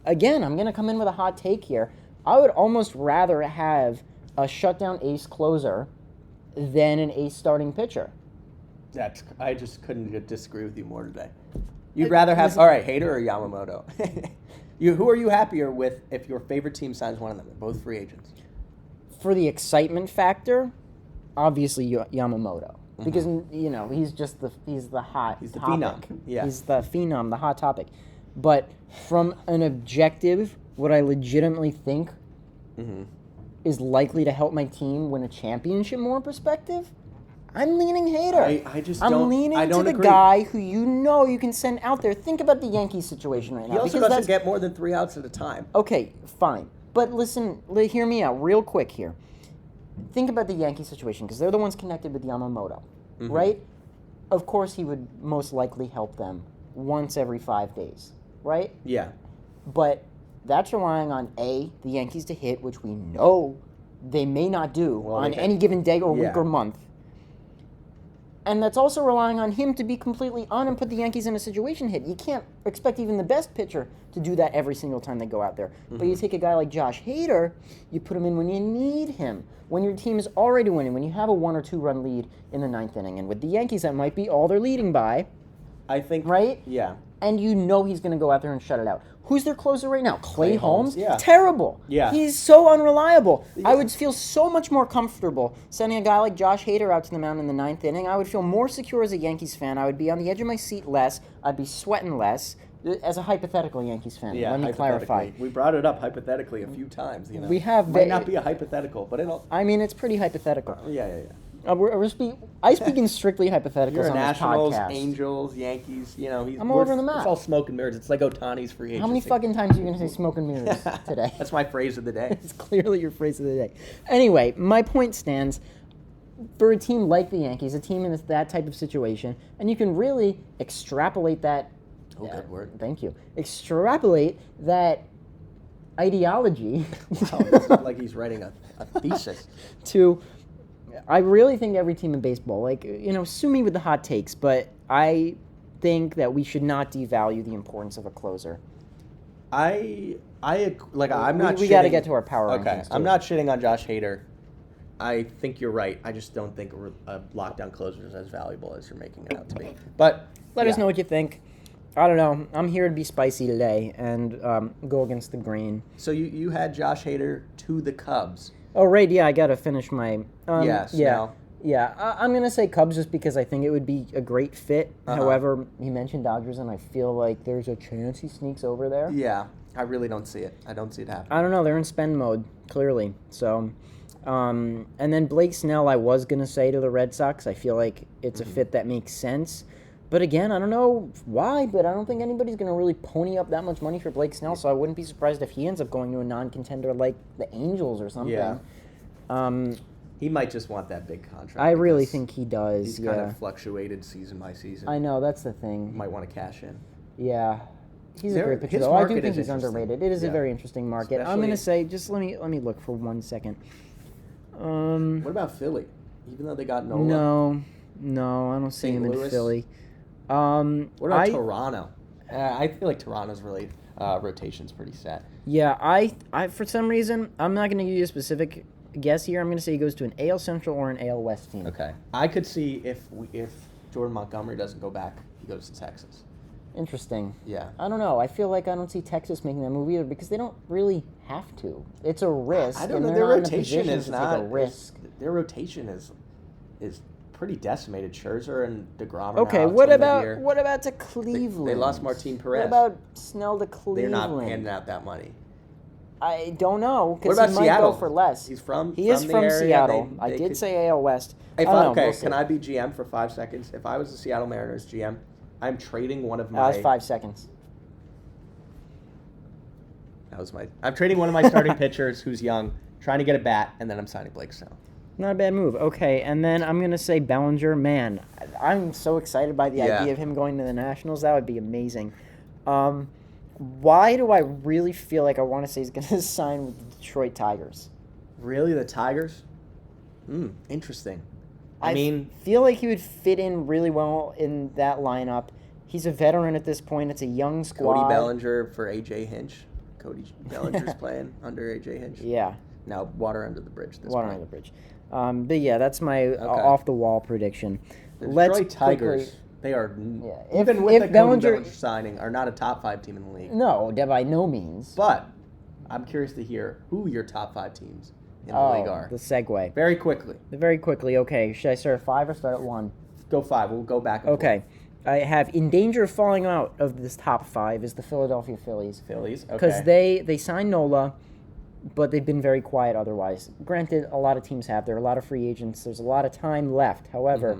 again, I'm going to come in with a hot take here. I would almost rather have a shutdown ace closer than an ace starting pitcher. I just couldn't disagree with you more today. You'd rather have, all right, Hader or Yamamoto? Who are you happier with if your favorite team signs one of them? They're both free agents. For the excitement factor, obviously Yamamoto. Because, he's the hot He's the topic. phenom. Yeah. He's the phenom, the hot topic. But from an objective, what I legitimately think is likely to help my team win a championship more perspective, I'm leaning Hader. I'm leaning to the guy who you can send out there. Think about the Yankees situation right now. He also doesn't get more than 3 outs at a time. Okay, fine. But listen, hear me out real quick here. Think about the Yankee situation, because they're the ones connected with Yamamoto, right? Of course, he would most likely help them once every 5 days, right? Yeah. But that's relying on, A, the Yankees to hit, which we know they may not do on any given day or week or month. And that's also relying on him to be completely on and put the Yankees in a situation hit. You can't expect even the best pitcher to do that every single time they go out there. But you take a guy like Josh Hader, you put him in when you need him, when your team is already winning, when you have a 1 or 2 run lead in the 9th inning. And with the Yankees, that might be all they're leading by. I think. Right? Yeah. And he's going to go out there and shut it out. Who's their closer right now? Clay Holmes? Yeah. Terrible. Yeah. He's so unreliable. Yeah. I would feel so much more comfortable sending a guy like Josh Hader out to the mound in the 9th inning. I would feel more secure as a Yankees fan. I would be on the edge of my seat less. I'd be sweating less. As a hypothetical Yankees fan, let me clarify. We brought it up hypothetically a few times. We have. Might not be a hypothetical, but it'll. I mean, it's pretty hypothetical. Yeah. I speak in strictly hypotheticals You're on Nationals, this podcast. Angels, Yankees. I'm all over the map. It's all smoke and mirrors. It's like Ohtani's free agency. How many fucking times are you going to say smoke and mirrors today? That's my phrase of the day. It's clearly your phrase of the day. Anyway, my point stands. For a team like the Yankees, a team in that type of situation, and you can really extrapolate that. Oh, good word. Thank you. Extrapolate that ideology. Wow, it's not like he's writing a thesis. I really think every team in baseball, like, sue me with the hot takes, but I think that we should not devalue the importance of a closer. I'm not. We got to get to our power rankings. Okay, I'm not shitting on Josh Hader. I think you're right. I just don't think a lockdown closer is as valuable as you're making it out to be. But let us know what you think. I don't know. I'm here to be spicy today and go against the grain. So you had Josh Hader to the Cubs. Oh, right. Yeah, I got to finish my... yes. Yeah. Now. Yeah. I'm going to say Cubs just because I think it would be a great fit. Uh-huh. However, he mentioned Dodgers, and I feel like there's a chance he sneaks over there. Yeah. I really don't see it. I don't see it happening. I don't know. They're in spend mode, clearly. So... and then Blake Snell, I was going to say to the Red Sox. I feel like it's a fit that makes sense. But again, I don't know why, but I don't think anybody's going to really pony up that much money for Blake Snell, so I wouldn't be surprised if he ends up going to a non-contender like the Angels or something. Yeah. He might just want that big contract. I really think he does, He's kind of fluctuated season by season. I know, that's the thing. Might want to cash in. Yeah. He's a great pitcher, though. I do think he's underrated. It is a very interesting market. I'm going to say, just let me look for 1 second. What about Philly? Even though they got Nola? No, I don't see him in Philly. What about Toronto? I feel like Toronto's really rotation's pretty set. Yeah, I for some reason I'm not going to give you a specific guess here. I'm going to say he goes to an AL Central or an AL West team. Okay, I could see if Jordan Montgomery doesn't go back, he goes to Texas. Interesting. Yeah. I don't know. I feel like I don't see Texas making that move either because they don't really have to. It's a risk. I don't know. Their rotation is not a risk. Their rotation is pretty decimated. Scherzer and DeGrom are okay. now What about to Cleveland? They lost Martin Perez. What about Snell to Cleveland? They're not handing out that money. I don't know because what about he might Seattle? go for less. He is from Seattle. I did say AL West. Can I be GM for 5 seconds? If I was the Seattle Mariners GM, I'm trading one of my. That was 5 seconds. I'm trading one of my starting pitchers who's young, trying to get a bat, and then I'm signing Blake Snell. Not a bad move. Okay, and then I'm going to say Bellinger. Man, I'm so excited by the idea of him going to the Nationals. That would be amazing. Why do I really feel like I want to say he's going to sign with the Detroit Tigers? Really? The Tigers? Interesting. I mean, feel like he would fit in really well in that lineup. He's a veteran at this point. It's a young squad. Cody Bellinger for A.J. Hinch. Cody Bellinger's playing under A.J. Hinch. Yeah. Now, water under the bridge. Under the bridge. But yeah, that's my off-the-wall prediction. The Detroit Tigers, they are, even with the Bellinger signing, are not a top 5 team in the league. No, by no means. But I'm curious to hear who your top 5 teams in the league are. The segue. Very quickly. Okay. Should I start at 5 or start at 1? Go 5. We'll go back and forth. I have in danger of falling out of this top 5 is the Philadelphia Phillies. Okay. Because they signed Nola, but they've been very quiet otherwise. Granted, a lot of teams have. There are a lot of free agents. There's a lot of time left. However,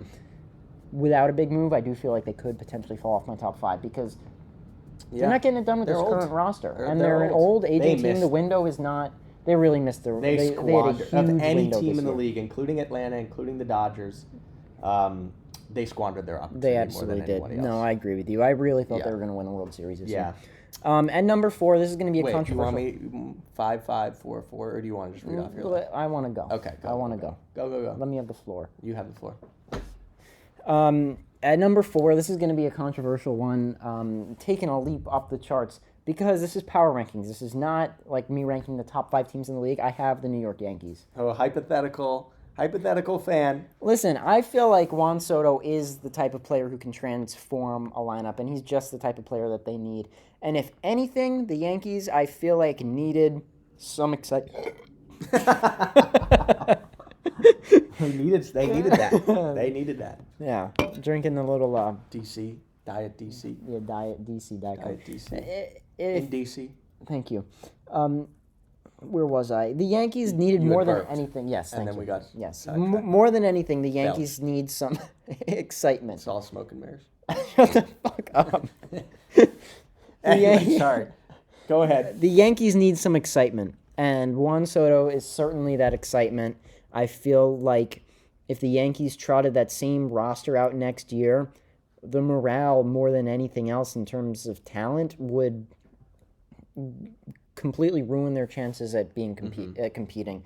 without a big move, I do feel like they could potentially fall off my top 5 because they're not getting it done with this current roster. They're an old aging team. The window is not... They really missed their... They squandered. Of any team in the league, including Atlanta, including the Dodgers... they squandered their opportunity. They absolutely more than did. Anybody else. No, I agree with you. I really thought they were going to win the World Series this year. Yeah. At number 4, this is going to be a controversial. Do you want me 5-5, 4-4, or do you want to just read off your list? I want to go. Okay, go. I want to go. Go. Let me have the floor. You have the floor. At number 4, this is going to be a controversial one, taking a leap up the charts because this is power rankings. This is not like me ranking the top 5 teams in the league. I have the New York Yankees. Oh, hypothetical fan. Listen, I feel like Juan Soto is the type of player who can transform a lineup, and he's just the type of player that they need. And if anything, the Yankees, I feel like, needed some excitement. They needed that. They needed that. Yeah, drinking the little... DC, Diet DC. Yeah, Diet DC, Diet Coke. Diet DC. In DC. Thank you. Where was I? The Yankees needed more than anything. Yes, thank you. And then we got... Yes. More than anything, the Yankees need some excitement. It's all smoke and mirrors. Shut the fuck up. Anyway, sorry. Go ahead. The Yankees need some excitement, and Juan Soto is certainly that excitement. I feel like if the Yankees trotted that same roster out next year, the morale, more than anything else in terms of talent, would completely ruin their chances at being competing.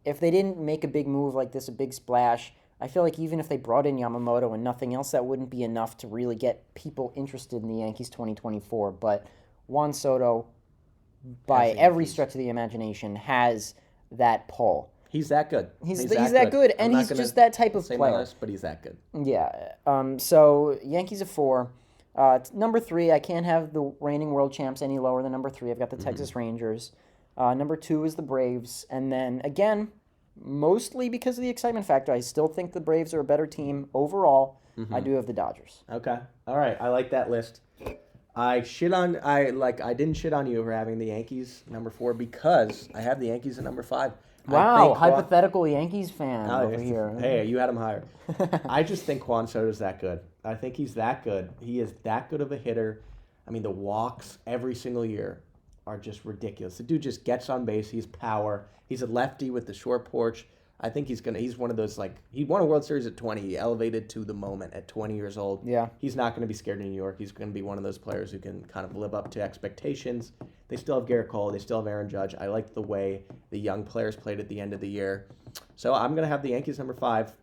If they didn't make a big move like this, a big splash, I feel like even if they brought in Yamamoto and nothing else, that wouldn't be enough to really get people interested in the Yankees 2024. But Juan Soto, by every stretch of the imagination, has that pull. He's that good. He's that good, and he's just that type of player. But he's that good. Yeah. So Yankees of 4. Number 3, I can't have the reigning world champs any lower than number 3. I've got the Texas Rangers. Number 2 is the Braves, and then again, mostly because of the excitement factor, I still think the Braves are a better team overall. I do have the Dodgers. Okay. All right. I like that list. I didn't shit on you for having the Yankees number 4 because I have the Yankees at number 5. Wow, hypothetical Yankees fan over here. Hey, you had him higher. I just think Juan Soto's that good. I think he's that good. He is that good of a hitter. I mean, the walks every single year are just ridiculous. The dude just gets on base. He's power. He's a lefty with the short porch. I think he's one of those, he won a World Series at 20. He elevated to the moment at 20 years old. Yeah. He's not going to be scared in New York. He's going to be one of those players who can kind of live up to expectations. They still have Garrett Cole. They still have Aaron Judge. I like the way the young players played at the end of the year. So I'm going to have the Yankees number 5.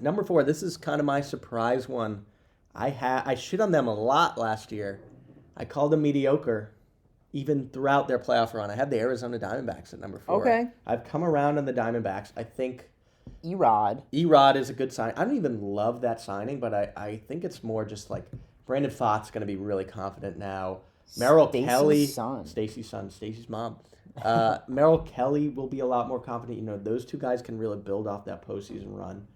Number 4, this is kind of my surprise one. I shit on them a lot last year. I called them mediocre. Even throughout their playoff run, I had the Arizona Diamondbacks at number 4. Okay. I've come around on the Diamondbacks. I think Erod is a good sign. I don't even love that signing, but I think it's more just like Brandon Pfaadt's going to be really confident now. Merrill Kelly, Stacey's son, Stacey's mom. Merrill Kelly will be a lot more confident. Those two guys can really build off that postseason run.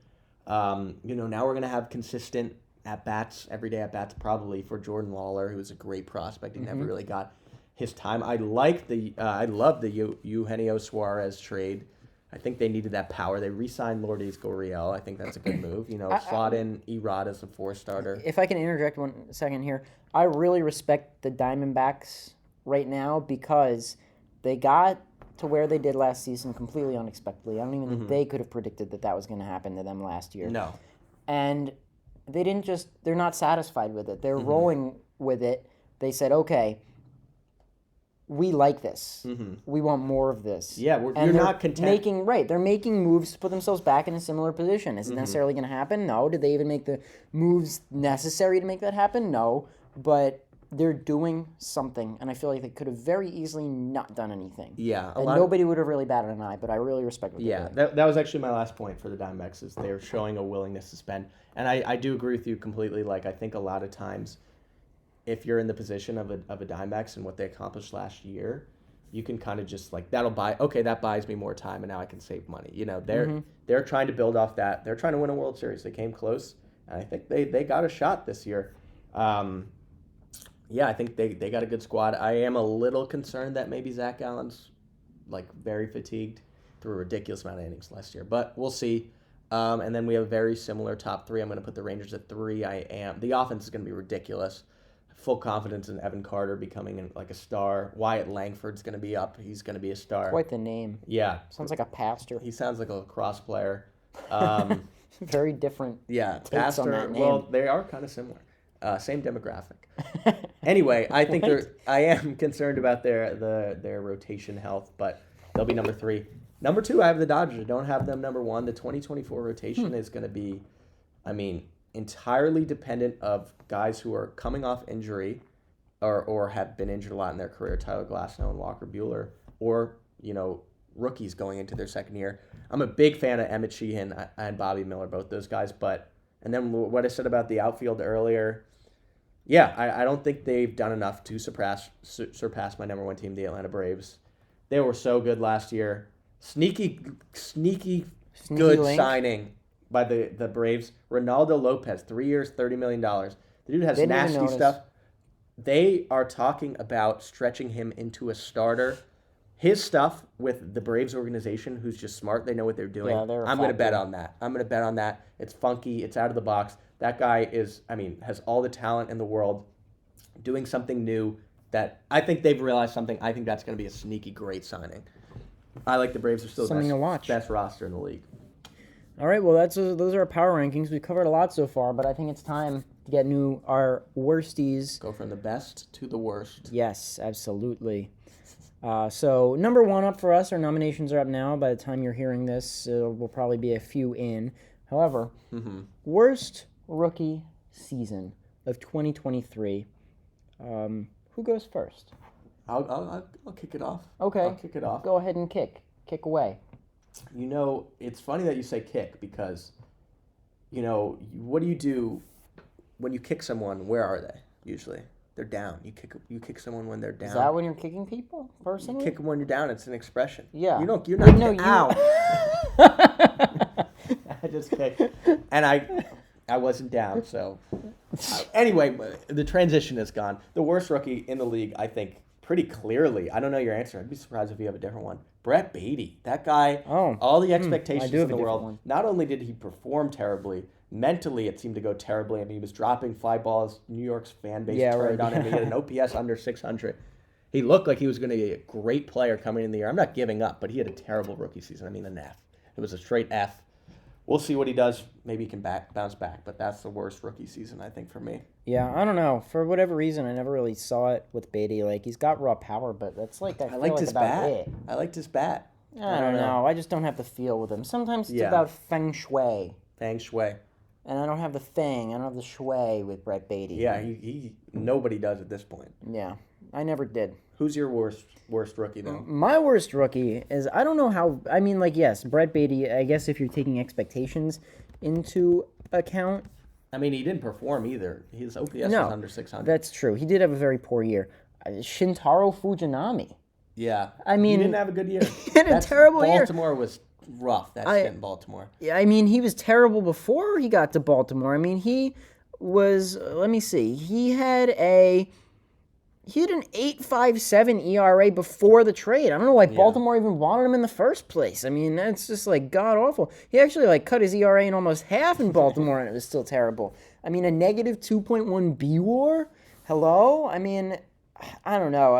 Now we're going to have consistent at-bats, everyday at-bats probably for Jordan Lawler, who is a great prospect. He never really got his time. I love the Eugenio Suarez trade. I think they needed that power. They re-signed Lourdes Gurriel. I think that's a good move. Slot in Erod as a 4-starter. If I can interject 1 second here, I really respect the Diamondbacks right now because they got to where they did last season completely unexpectedly. I don't even think they could have predicted that was going to happen to them last year. No. And they're not satisfied with it. They're rolling with it. They said, okay, we like this. We want more of this. Yeah, you're not content. They're making moves to put themselves back in a similar position. Is it necessarily going to happen? No. Did they even make the moves necessary to make that happen? No. But they're doing something, and I feel like they could have very easily not done anything. Yeah. And nobody would have really batted an eye, but I really respect what they're doing. That was actually my last point for the Diamondbacks is they're showing a willingness to spend. And I do agree with you completely. I think a lot of times if you're in the position of a Diamondbacks and what they accomplished last year, you can kind of just that buys me more time and now I can save money. They're trying to build off that. They're trying to win a World Series. They came close, and I think they got a shot this year. I think they got a good squad. I am a little concerned that maybe Zach Allen's very fatigued through a ridiculous amount of innings last year, but we'll see. And then we have a very similar top 3. I'm going to put the Rangers at 3. The offense is going to be ridiculous. Full confidence in Evan Carter becoming a star. Wyatt Langford's going to be up. He's going to be a star. Quite the name. Yeah. Sounds like a pastor. He sounds like a lacrosse player. Very different. Yeah. Takes on that name. Well, they are kind of similar. Same demographic. Anyway, I think I am concerned about their rotation health, but they'll be number 3. Number 2, I have the Dodgers. I don't have them number 1. The 2024 rotation is going to be, entirely dependent of guys who are coming off injury or have been injured a lot in their career, Tyler Glasnow and Walker Buehler, or, rookies going into their second year. I'm a big fan of Emmett Sheehan and Bobby Miller, both those guys. And then what I said about the outfield earlier, I don't think they've done enough to surpass my number 1 team, the Atlanta Braves. They were so good last year. Sneaky good link. Signing by the Braves. Ronaldo Lopez, 3 years, $30 million. The dude has nasty stuff. They are talking about stretching him into a starter. His stuff with the Braves organization, who's just smart, they know what they're doing. Yeah, I'm going to bet on that. It's funky. It's out of the box. That guy has all the talent in the world, doing something new that I think they've realized something. I think that's going to be a sneaky great signing. I like the Braves. Are still the best roster in the league. All right, well, those are our power rankings. We've covered a lot so far, but I think it's time to get our Worsties. Go from the best to the worst. Yes, absolutely. So number one up for us. Our nominations are up now. By the time you're hearing this, we'll probably be a few in. However, worst rookie season of 2023. Who goes first? I'll kick it off. Okay. I'll kick it off. Go ahead and kick away. You know, it's funny that you say kick because, you know, what do you do when you kick someone? Where are they usually? They're down. You kick someone when they're down. Is that when you're kicking people? Personally, you kick them when you're down. It's an expression. Yeah. You're not. No, Ow. I just kicked, and I wasn't down. So anyway, the transition is gone. The worst rookie in the league, I think, pretty clearly. I don't know your answer. I'd be surprised if you have a different one. Brett Beatty. That guy. Oh. All the expectations in the world. One. Not only did he perform terribly. Mentally, it seemed to go terribly. I mean, he was dropping fly balls. New York's fan base turned on him. He had an OPS under 600. He looked like he was going to be a great player coming in the year. I'm not giving up, but he had a terrible rookie season. I mean, an F. It was a straight F. We'll see what he does. Maybe he can bounce back, but that's the worst rookie season, I think, for me. Yeah, I don't know. For whatever reason, I never really saw it with Beatty. Like, he's got raw power, but that's like I liked his bat. I liked his bat. I don't know. I just don't have the feel with him. Sometimes it's about feng shui. Feng shui. And I don't have the thing. I don't have the shui with Brett Beatty. Yeah, he nobody does at this point. Yeah, I never did. Who's your worst rookie, though? My worst rookie is, I don't know how, I mean, like, yes, Brett Beatty, I guess if you're taking expectations into account. I mean, he didn't perform either. His OPS was under 600. That's true. He did have a very poor year. Shintaro Fujinami. Yeah. I mean, he didn't have a good year. He had a terrible year. Baltimore was rough. That stint in Baltimore. Yeah, I mean, he was terrible before he got to Baltimore. I mean, he was, let me see, he had an 8.57 ERA before the trade. I don't know why Baltimore even wanted him in the first place. I mean, that's just like god awful. He actually like cut his ERA in almost half in Baltimore, and it was still terrible. I mean, a negative 2.1 BWAR. Hello. I mean, I don't know.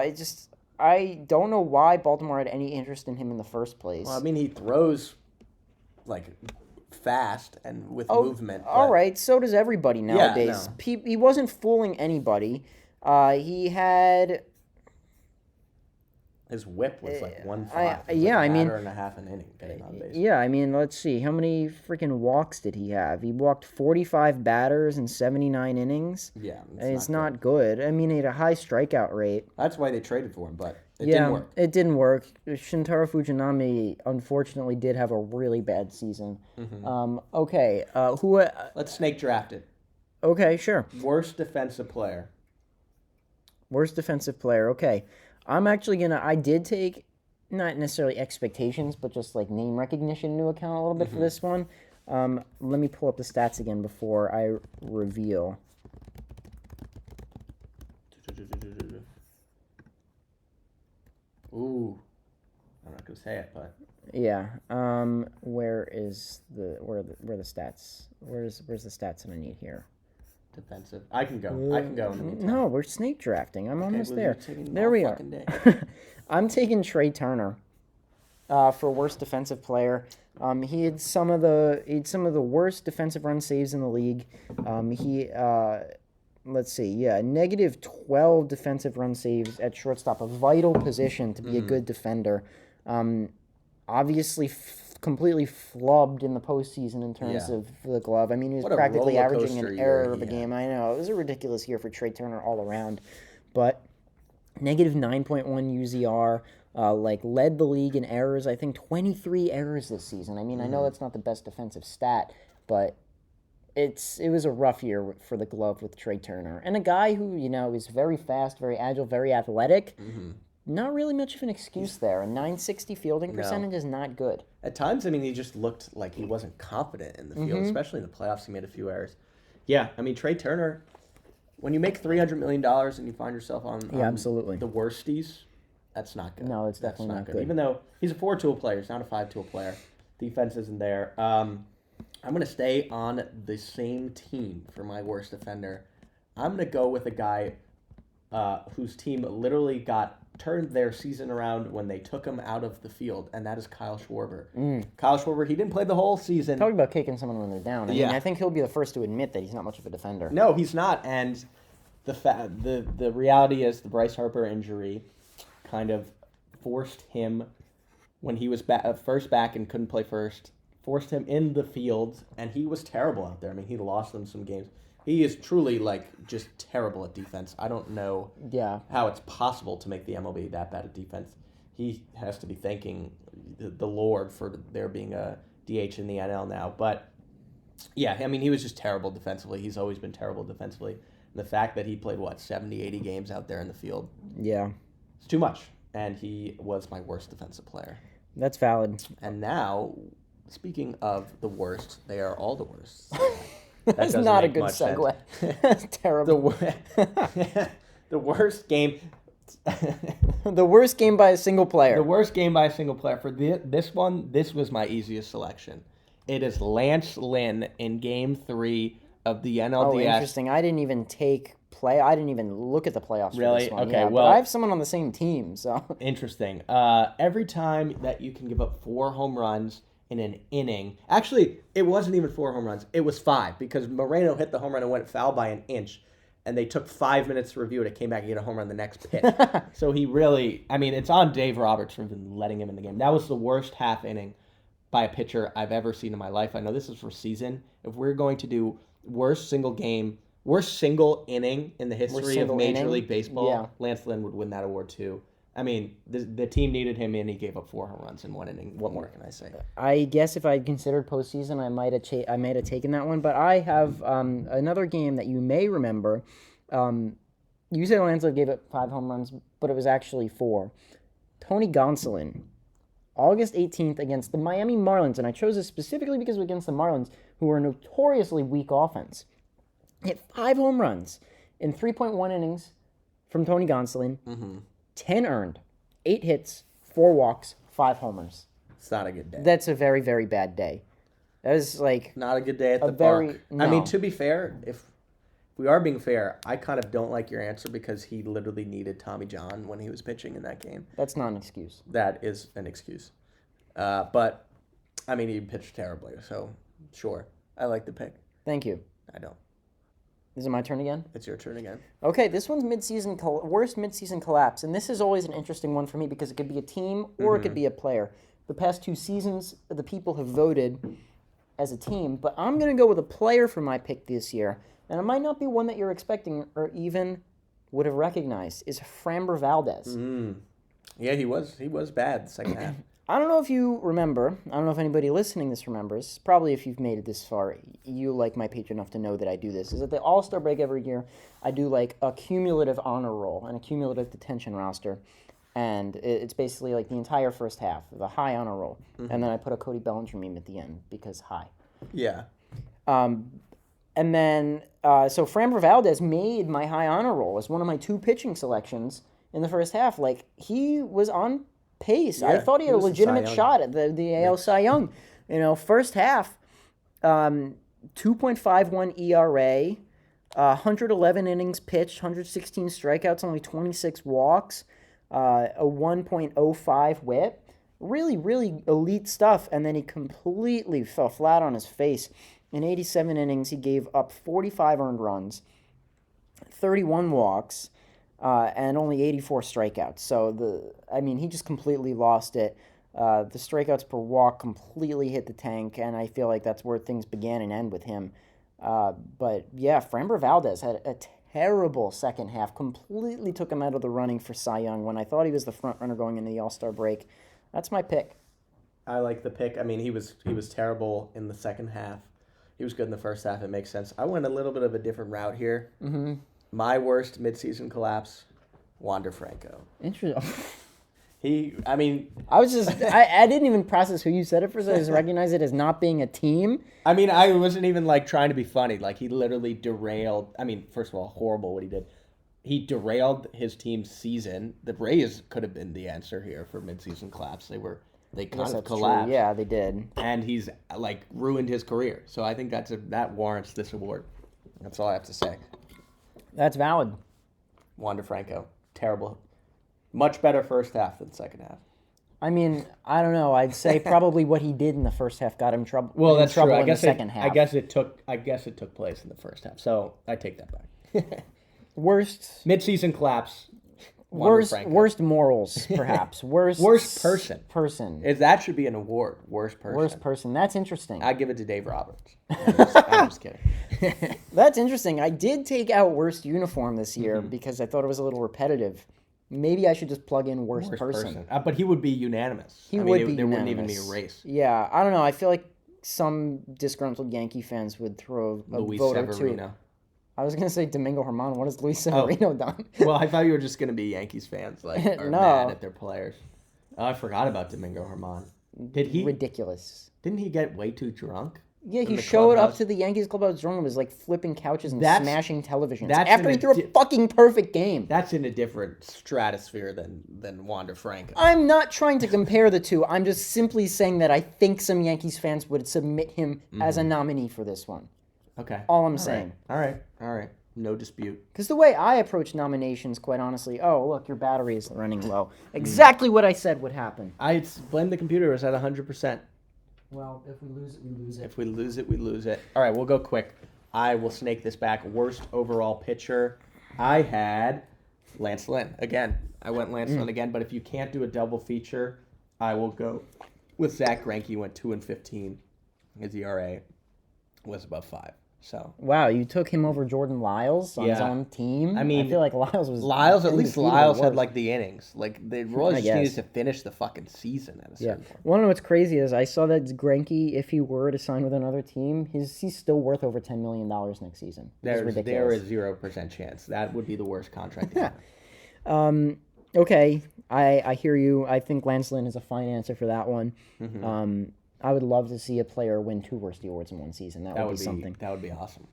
I don't know why Baltimore had any interest in him in the first place. Well, I mean, he throws like fast and with movement. All right, so does everybody nowadays. Yeah, no. He wasn't fooling anybody. He had his whip was like 1.5. I mean, and a half an inning getting on base. Yeah, I mean, let's see, how many freaking walks did he have? He walked 45 batters in 79 innings. Yeah, it's not good. I mean, he had a high strikeout rate. That's why they traded for him, but it didn't work. It didn't work. Shintaro Fujinami unfortunately did have a really bad season. Mm-hmm. Okay, let's snake draft it. Okay, sure. Worst defensive player. Worst defensive player. Okay. I'm actually I did take, not necessarily expectations, but just like name recognition into account a little bit for this one. Let me pull up the stats again before I reveal. Ooh. I'm not going to say it, but. Yeah. Where are the stats? Where's the stats that I need here? Defensive. I can go in the meantime. No, we're snake drafting. I'm almost there. There we are. I'm taking Trey Turner for worst defensive player. He had some of the worst defensive run saves in the league. Let's see, negative 12 defensive run saves at shortstop, a vital position to be a good defender. Obviously completely flubbed in the postseason in terms of the glove. I mean, he was practically averaging an error of a game. I know. It was a ridiculous year for Trey Turner all around. But negative 9.1 UZR, led the league in errors. I think 23 errors this season. I mean, I know that's not the best defensive stat, but it was a rough year for the glove with Trey Turner. And a guy who, is very fast, very agile, very athletic. Not really much of an excuse there. A 960 fielding percentage is not good. At times, I mean, he just looked like he wasn't confident in the field, especially in the playoffs. He made a few errors. Yeah, I mean, Trey Turner, when you make $300 million and you find yourself on absolutely. The Worsties, that's not good. No, it's definitely not good. Even though he's a 4-tool player, he's not a 5-tool player. Defense isn't there. I'm going to stay on the same team for my worst defender. I'm going to go with a guy whose team literally got turned their season around when they took him out of the field, and that is Kyle Schwarber. Kyle Schwarber, he didn't play the whole season. Talking about kicking someone when they're down. I mean, I think he'll be the first to admit that he's not much of a defender. No, he's not, and the reality is the Bryce Harper injury kind of forced him, when he was first back and couldn't play first, forced him in the field, and he was terrible out there. I mean, he lost them some games. He is truly, just terrible at defense. I don't know how it's possible to make the MLB that bad at defense. He has to be thanking the Lord for there being a DH in the NL now. But, yeah, I mean, he was just terrible defensively. He's always been terrible defensively. And the fact that he played, 70, 80 games out there in the field. Yeah. It's too much. And he was my worst defensive player. That's valid. And now, speaking of the worst, they are all the worst. That's not a good segue. That's terrible. The worst game. The worst game by a single player. The worst game by a single player. For this one, this was my easiest selection. It is Lance Lynn in Game 3 of the NLDS. Oh, interesting. I didn't even I didn't even look at the playoffs for this one. Okay, yeah, well, but I have someone on the same team, so. Interesting. Every time that you can give up 4 home runs in an inning. Actually, it wasn't even 4 home runs. It was 5 because Moreno hit the home run and went foul by an inch. And they took 5 minutes to review it. It came back and hit a home run the next pitch. So he really, it's on Dave Roberts for letting him in the game. That was the worst half inning by a pitcher I've ever seen in my life. I know this is for season. If we're going to do worst single inning in the history of Major League Baseball, Lance Lynn would win that award too. The team needed him in. He gave up 4 home runs in 1 inning. What more can I say? I guess if I had considered postseason, I might have taken that one. But I have another game that you may remember. You said Lance Lynn gave up 5 home runs, but it was actually 4. Tony Gonsolin, August 18th against the Miami Marlins, and I chose this specifically because it was against the Marlins, who were a notoriously weak offense. Hit 5 home runs in 3.1 innings from Tony Gonsolin. 10 earned, 8 hits, 4 walks, 5 homers. It's not a good day. That's a very, very bad day. That was not a good day at the park. No. To be fair, if we are being fair, I kind of don't like your answer because he literally needed Tommy John when he was pitching in that game. That's not an excuse. That is an excuse. But, he pitched terribly, so sure. I like the pick. Thank you. I don't. Is it my turn again? It's your turn again. Okay, this one's worst mid-season collapse, and this is always an interesting one for me because it could be a team or it could be a player. The past 2 seasons, the people have voted as a team, but I'm going to go with a player for my pick this year, and it might not be one that you're expecting or even would have recognized, is Framber Valdez. Yeah, he was bad the second half. I don't know if you remember. I don't know if anybody listening this remembers. Probably if you've made it this far, you like my page enough to know that I do this. Is at the All-Star break every year, I do a cumulative honor roll and a cumulative detention roster. And it's basically the entire first half, the high honor roll. And then I put a Cody Bellinger meme at the end because high. Yeah. And then, so Framber Valdez made my high honor roll as one of my 2 pitching selections in the first half. He was on pace. Yeah, I thought he had a legitimate shot at the AL Cy Young. First half, 2.51 ERA, 111 innings pitched, 116 strikeouts, only 26 walks, a 1.05 whip. Really, really elite stuff. And then he completely fell flat on his face. In 87 innings, he gave up 45 earned runs, 31 walks, and only 84 strikeouts. So, he just completely lost it. The strikeouts per walk completely hit the tank, and I feel like that's where things began and end with him. But, yeah, Framber Valdez had a terrible second half, completely took him out of the running for Cy Young when I thought he was the front runner going into the All-Star break. That's my pick. I like the pick. He was terrible in the second half. He was good in the first half. It makes sense. I went a little bit of a different route here. My worst midseason collapse, Wander Franco. Interesting. I didn't even process who you said it for, so I just recognized it as not being a team. I wasn't even trying to be funny. He literally derailed. First of all, horrible what he did. He derailed his team's season. The Rays could have been the answer here for midseason collapse. They kind of collapsed. True. Yeah, they did. And he's ruined his career. So I think that warrants this award. That's all I have to say. That's valid. Wander Franco, terrible Much better first half than second half. I mean, I don't know. I'd say probably what he did in the first half got him trouble. Well, that's trouble true. in the second half. I guess it took place in the first half. So I take that back. Worst midseason collapse. Worst morals, perhaps. Worst person. That should be an award. Worst person. That's interesting. I give it to Dave Roberts. I'm just kidding. That's interesting. I did take out worst uniform this year because I thought it was a little repetitive. Maybe I should just plug in worst person. But he would be unanimous. There wouldn't even be a race. Yeah, I don't know. I feel like some disgruntled Yankee fans would throw a vote or two. I was going to say Domingo Germán. What has Luis Severino done? Well, I thought you were just going to be Yankees fans, are mad at their players. Oh, I forgot about Domingo Germán. Ridiculous. Didn't he get way too drunk? Yeah, he showed up to the Yankees clubhouse drunk and was like flipping couches and smashing televisions after he threw a fucking perfect game. That's in a different stratosphere than Wander Franco. I'm not trying to compare the two. I'm just simply saying that I think some Yankees fans would submit him as a nominee for this one. Okay. All I'm saying. All right. No dispute. Because the way I approach nominations, quite honestly, oh, look, your battery is running low. Exactly what I said would happen. I blame the computer. It's at 100%. Well, if we lose it, we lose it. If we lose it, we lose it. All right, we'll go quick. I will snake this back. Worst overall pitcher. I had Lance Lynn. Again, I went Lance Lynn again. But if you can't do a double feature, I will go with Zach Greinke. Went 2-15. His ERA was above 5. So wow, you took him over Jordan Lyles on his own team. I mean, I feel like Lyles at least had like the innings. Like the Royals just needed to finish the fucking season at a certain point. Well, I know what's crazy is I saw that Greinke, if he were to sign with another team, he's still worth over $10 million next season. There is 0% chance. That would be the worst contract ever. Okay, I hear you. I think Lance Lynn is a fine answer for that one. I would love to see a player win 2 Worstie Awards in one season. That would be something. That would be awesome.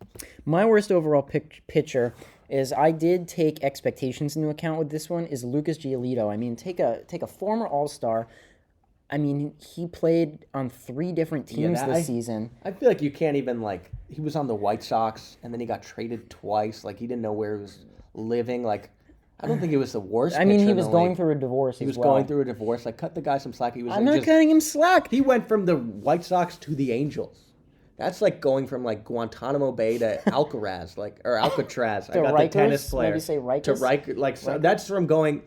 My worst overall pitcher is I did take expectations into account with this one, is Lucas Giolito. I mean, take a former All-Star. I mean, he played on 3 different teams this season. I feel like you can't even, he was on the White Sox, and then he got traded twice. He didn't know where he was living. I don't think it was the worst. I mean, he was going through a divorce. He was going through a divorce. Cut the guy some slack. I'm not cutting him slack. He went from the White Sox to the Angels. That's like going from Guantanamo Bay to Alcatraz, or Alcatraz. I got Rikers? The tennis player. Maybe say Rikers? To Rikers. That's from going.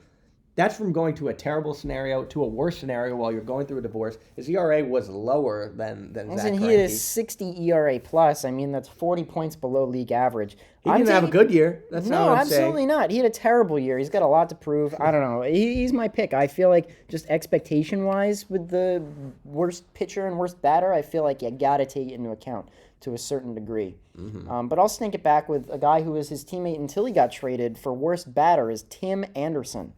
That's from going to a terrible scenario to a worse scenario while you're going through a divorce. His ERA was lower than Zach Greinke. He had a 60 ERA plus. I mean, that's 40 points below league average. He didn't have a good year. That's not what I'm saying. No, absolutely not. He had a terrible year. He's got a lot to prove. I don't know. He's my pick. I feel like just expectation-wise with the worst pitcher and worst batter, I feel like you got to take it into account to a certain degree. But I'll snake it back with a guy who was his teammate until he got traded for worst batter is Tim Anderson.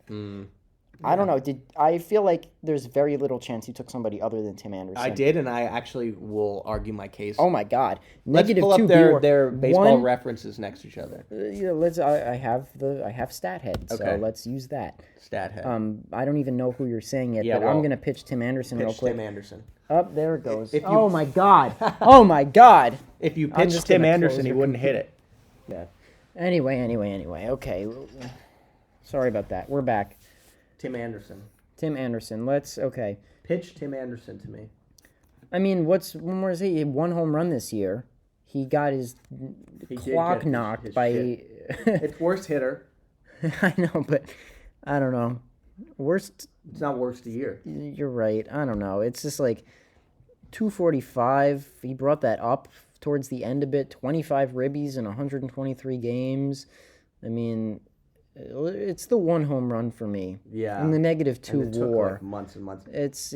I don't know. I feel like there's very little chance you took somebody other than Tim Anderson. I did, and I actually will argue my case. Oh my God! Let's pull up their baseball references next to each other. I have StatHead, so let's use that. StatHead. I don't even know who you're saying yet, but I'm gonna pitch Tim Anderson real quick. Tim Anderson. Up there it goes. Oh my God! Oh my God! If you pitched Tim Anderson, he wouldn't hit it. Yeah. Anyway. Okay. Sorry about that. We're back. Tim Anderson. Okay. Pitch Tim Anderson to me. I mean, one more is he? He had 1 home run this year. He got his clock knocked by... It's worst hitter. I know, but I don't know. Worst... It's not worst a year. You're right. I don't know. It's just 245. He brought that up towards the end a bit. 25 ribbies in 123 games. I mean... It's the 1 home run for me. Yeah. And the -2 WAR. Took months and months. It's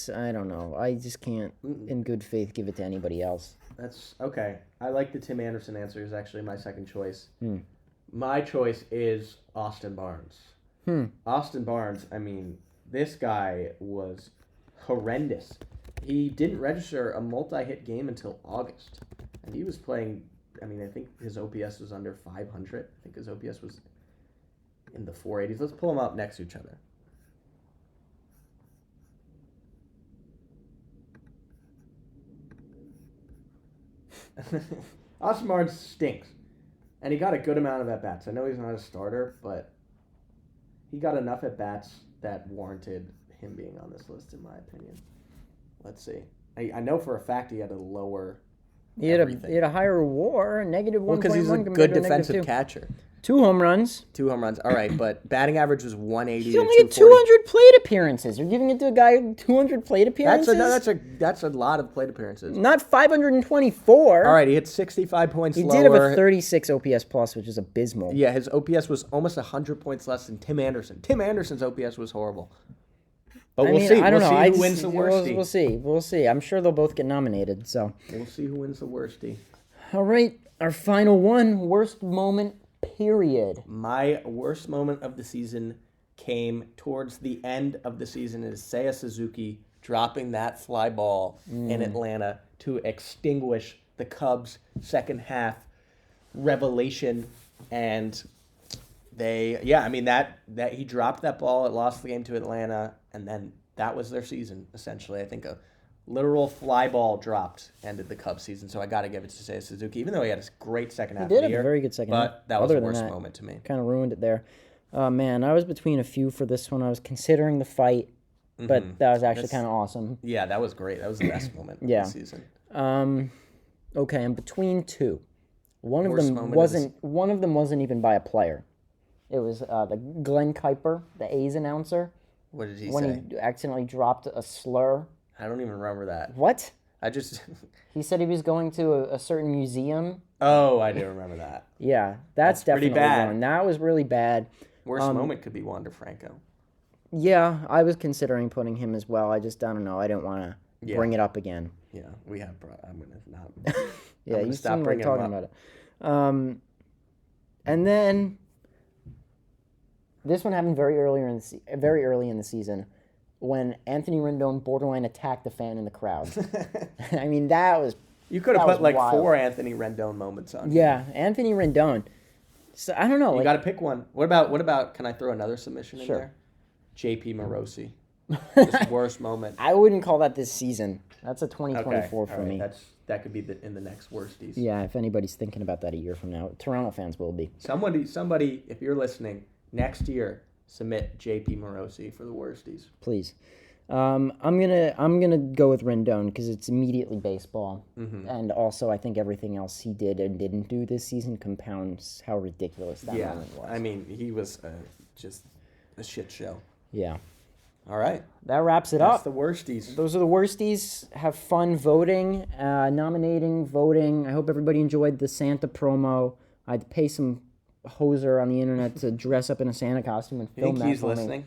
I don't know. I just can't, in good faith, give it to anybody else. That's okay. I like the Tim Anderson answer. Is actually my second choice. My choice is Austin Barnes. Austin Barnes. I mean, this guy was horrendous. He didn't register a multi-hit game until August, and he was playing. I mean, I think his OPS was under 500. I think his OPS was in the 480s. Let's pull them up next to each other. Austin Barnes stinks. And he got a good amount of at-bats. I know he's not a starter, but he got enough at bats that warranted him being on this list, in my opinion. Let's see. I know for a fact he had a lower. He had a higher WAR, negative 1.1. Well, because he's a good defensive catcher. 2 home runs. 2 home runs. All right, but batting average was 180 He's to only 240. at 200 plate appearances. You're giving it to a guy 200 plate appearances? That's a lot of plate appearances. Not 524. All right, he hit 65 points lower. He did have a 36 OPS plus, which is abysmal. Yeah, his OPS was almost 100 points less than Tim Anderson. Tim Anderson's OPS was horrible. But we'll see. We'll see who wins the Worstie. We'll see. I'm sure they'll both get nominated. So we'll see who wins the Worstie. All right, our final one, worst moment, period. My worst moment of the season came towards the end of the season. Is Seiya Suzuki dropping that fly ball in Atlanta to extinguish the Cubs' second half revelation. And that he dropped that ball, it lost the game to Atlanta, and then that was their season, essentially. I think a literal fly ball dropped ended the Cubs season, so I got to give it to Seiya Suzuki, even though he had a great second half of the year. He did have a very good second half. But that was the worst moment to me. Kind of ruined it there. Man, I was between a few for this one. I was considering the fight, but that was actually kind of awesome. Yeah, that was great. That was the best moment of the season. Okay, I'm between two. One of them wasn't even by a player. It was the Glenn Kuiper, the A's announcer. What did he say? When he accidentally dropped a slur. I don't even remember that. What? He said he was going to a certain museum. Oh, I do remember that. Yeah, that's definitely pretty bad. one. That was really bad. Worst moment could be Wander Franco. Yeah, I was considering putting him as well. I don't know. I don't want to bring it up again. Yeah, we have. I'm gonna not. Yeah, you stop seem like bringing talking about it. And then this one happened very early in the season, when Anthony Rendon borderline attacked a fan in the crowd. I mean, that was. You could have put like wild. 4 Anthony Rendon moments on. Yeah, Anthony Rendon. So I don't know. You got to pick one. What about? Can I throw another submission in there? JP Morosi. His worst moment. I wouldn't call that this season. That's a 2024 for me. That could be in the next Worsties. Yeah, if anybody's thinking about that a year from now, Toronto fans will be. Somebody, if you're listening, next year submit JP Morosi for the Worsties. Please. I'm gonna go with Rendon because it's immediately baseball, and also I think everything else he did and didn't do this season compounds how ridiculous that moment was. I mean, he was just a shit show. Yeah. All right. That wraps it up. That's the Worsties. Those are the Worsties. Have fun voting, nominating, voting. I hope everybody enjoyed the Santa promo. I had to pay some hoser on the internet to dress up in a Santa costume and film that. Think he's for me. listening?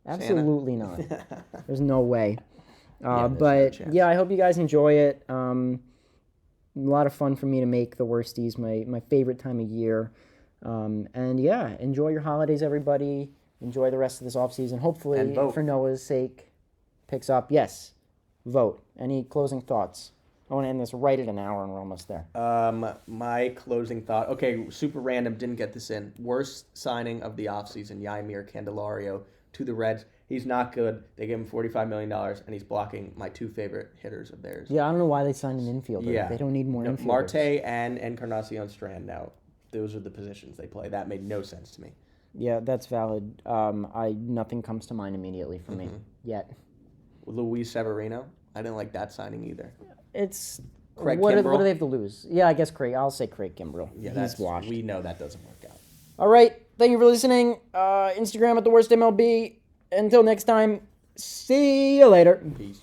Absolutely not. There's no way. No but chance. yeah, I hope you guys enjoy it. A lot of fun for me to make the Worsties, my favorite time of year. And yeah, enjoy your holidays, everybody. Enjoy the rest of this offseason. Hopefully, for Noah's sake, picks up. Yes, vote. Any closing thoughts? I want to end this right at an hour, and we're almost there. My closing thought. Okay, super random. Didn't get this in. Worst signing of the offseason, Yaimir Candelario to the Reds. He's not good. They gave him $45 million, and he's blocking my 2 favorite hitters of theirs. Yeah, I don't know why they signed an infielder. Yeah. They don't need more infielders. Marte and Encarnacion Strand now. Those are the positions they play. That made no sense to me. Yeah, that's valid. Nothing comes to mind immediately for me yet. Luis Severino. I didn't like that signing either. It's Craig what Kimbrell. do they have to lose? Yeah, I guess Craig. I'll say Craig Kimbrell. Yeah, he's washed. We know that doesn't work out. All right. Thank you for listening. Instagram at the worst MLB. Until next time. See you later. Peace.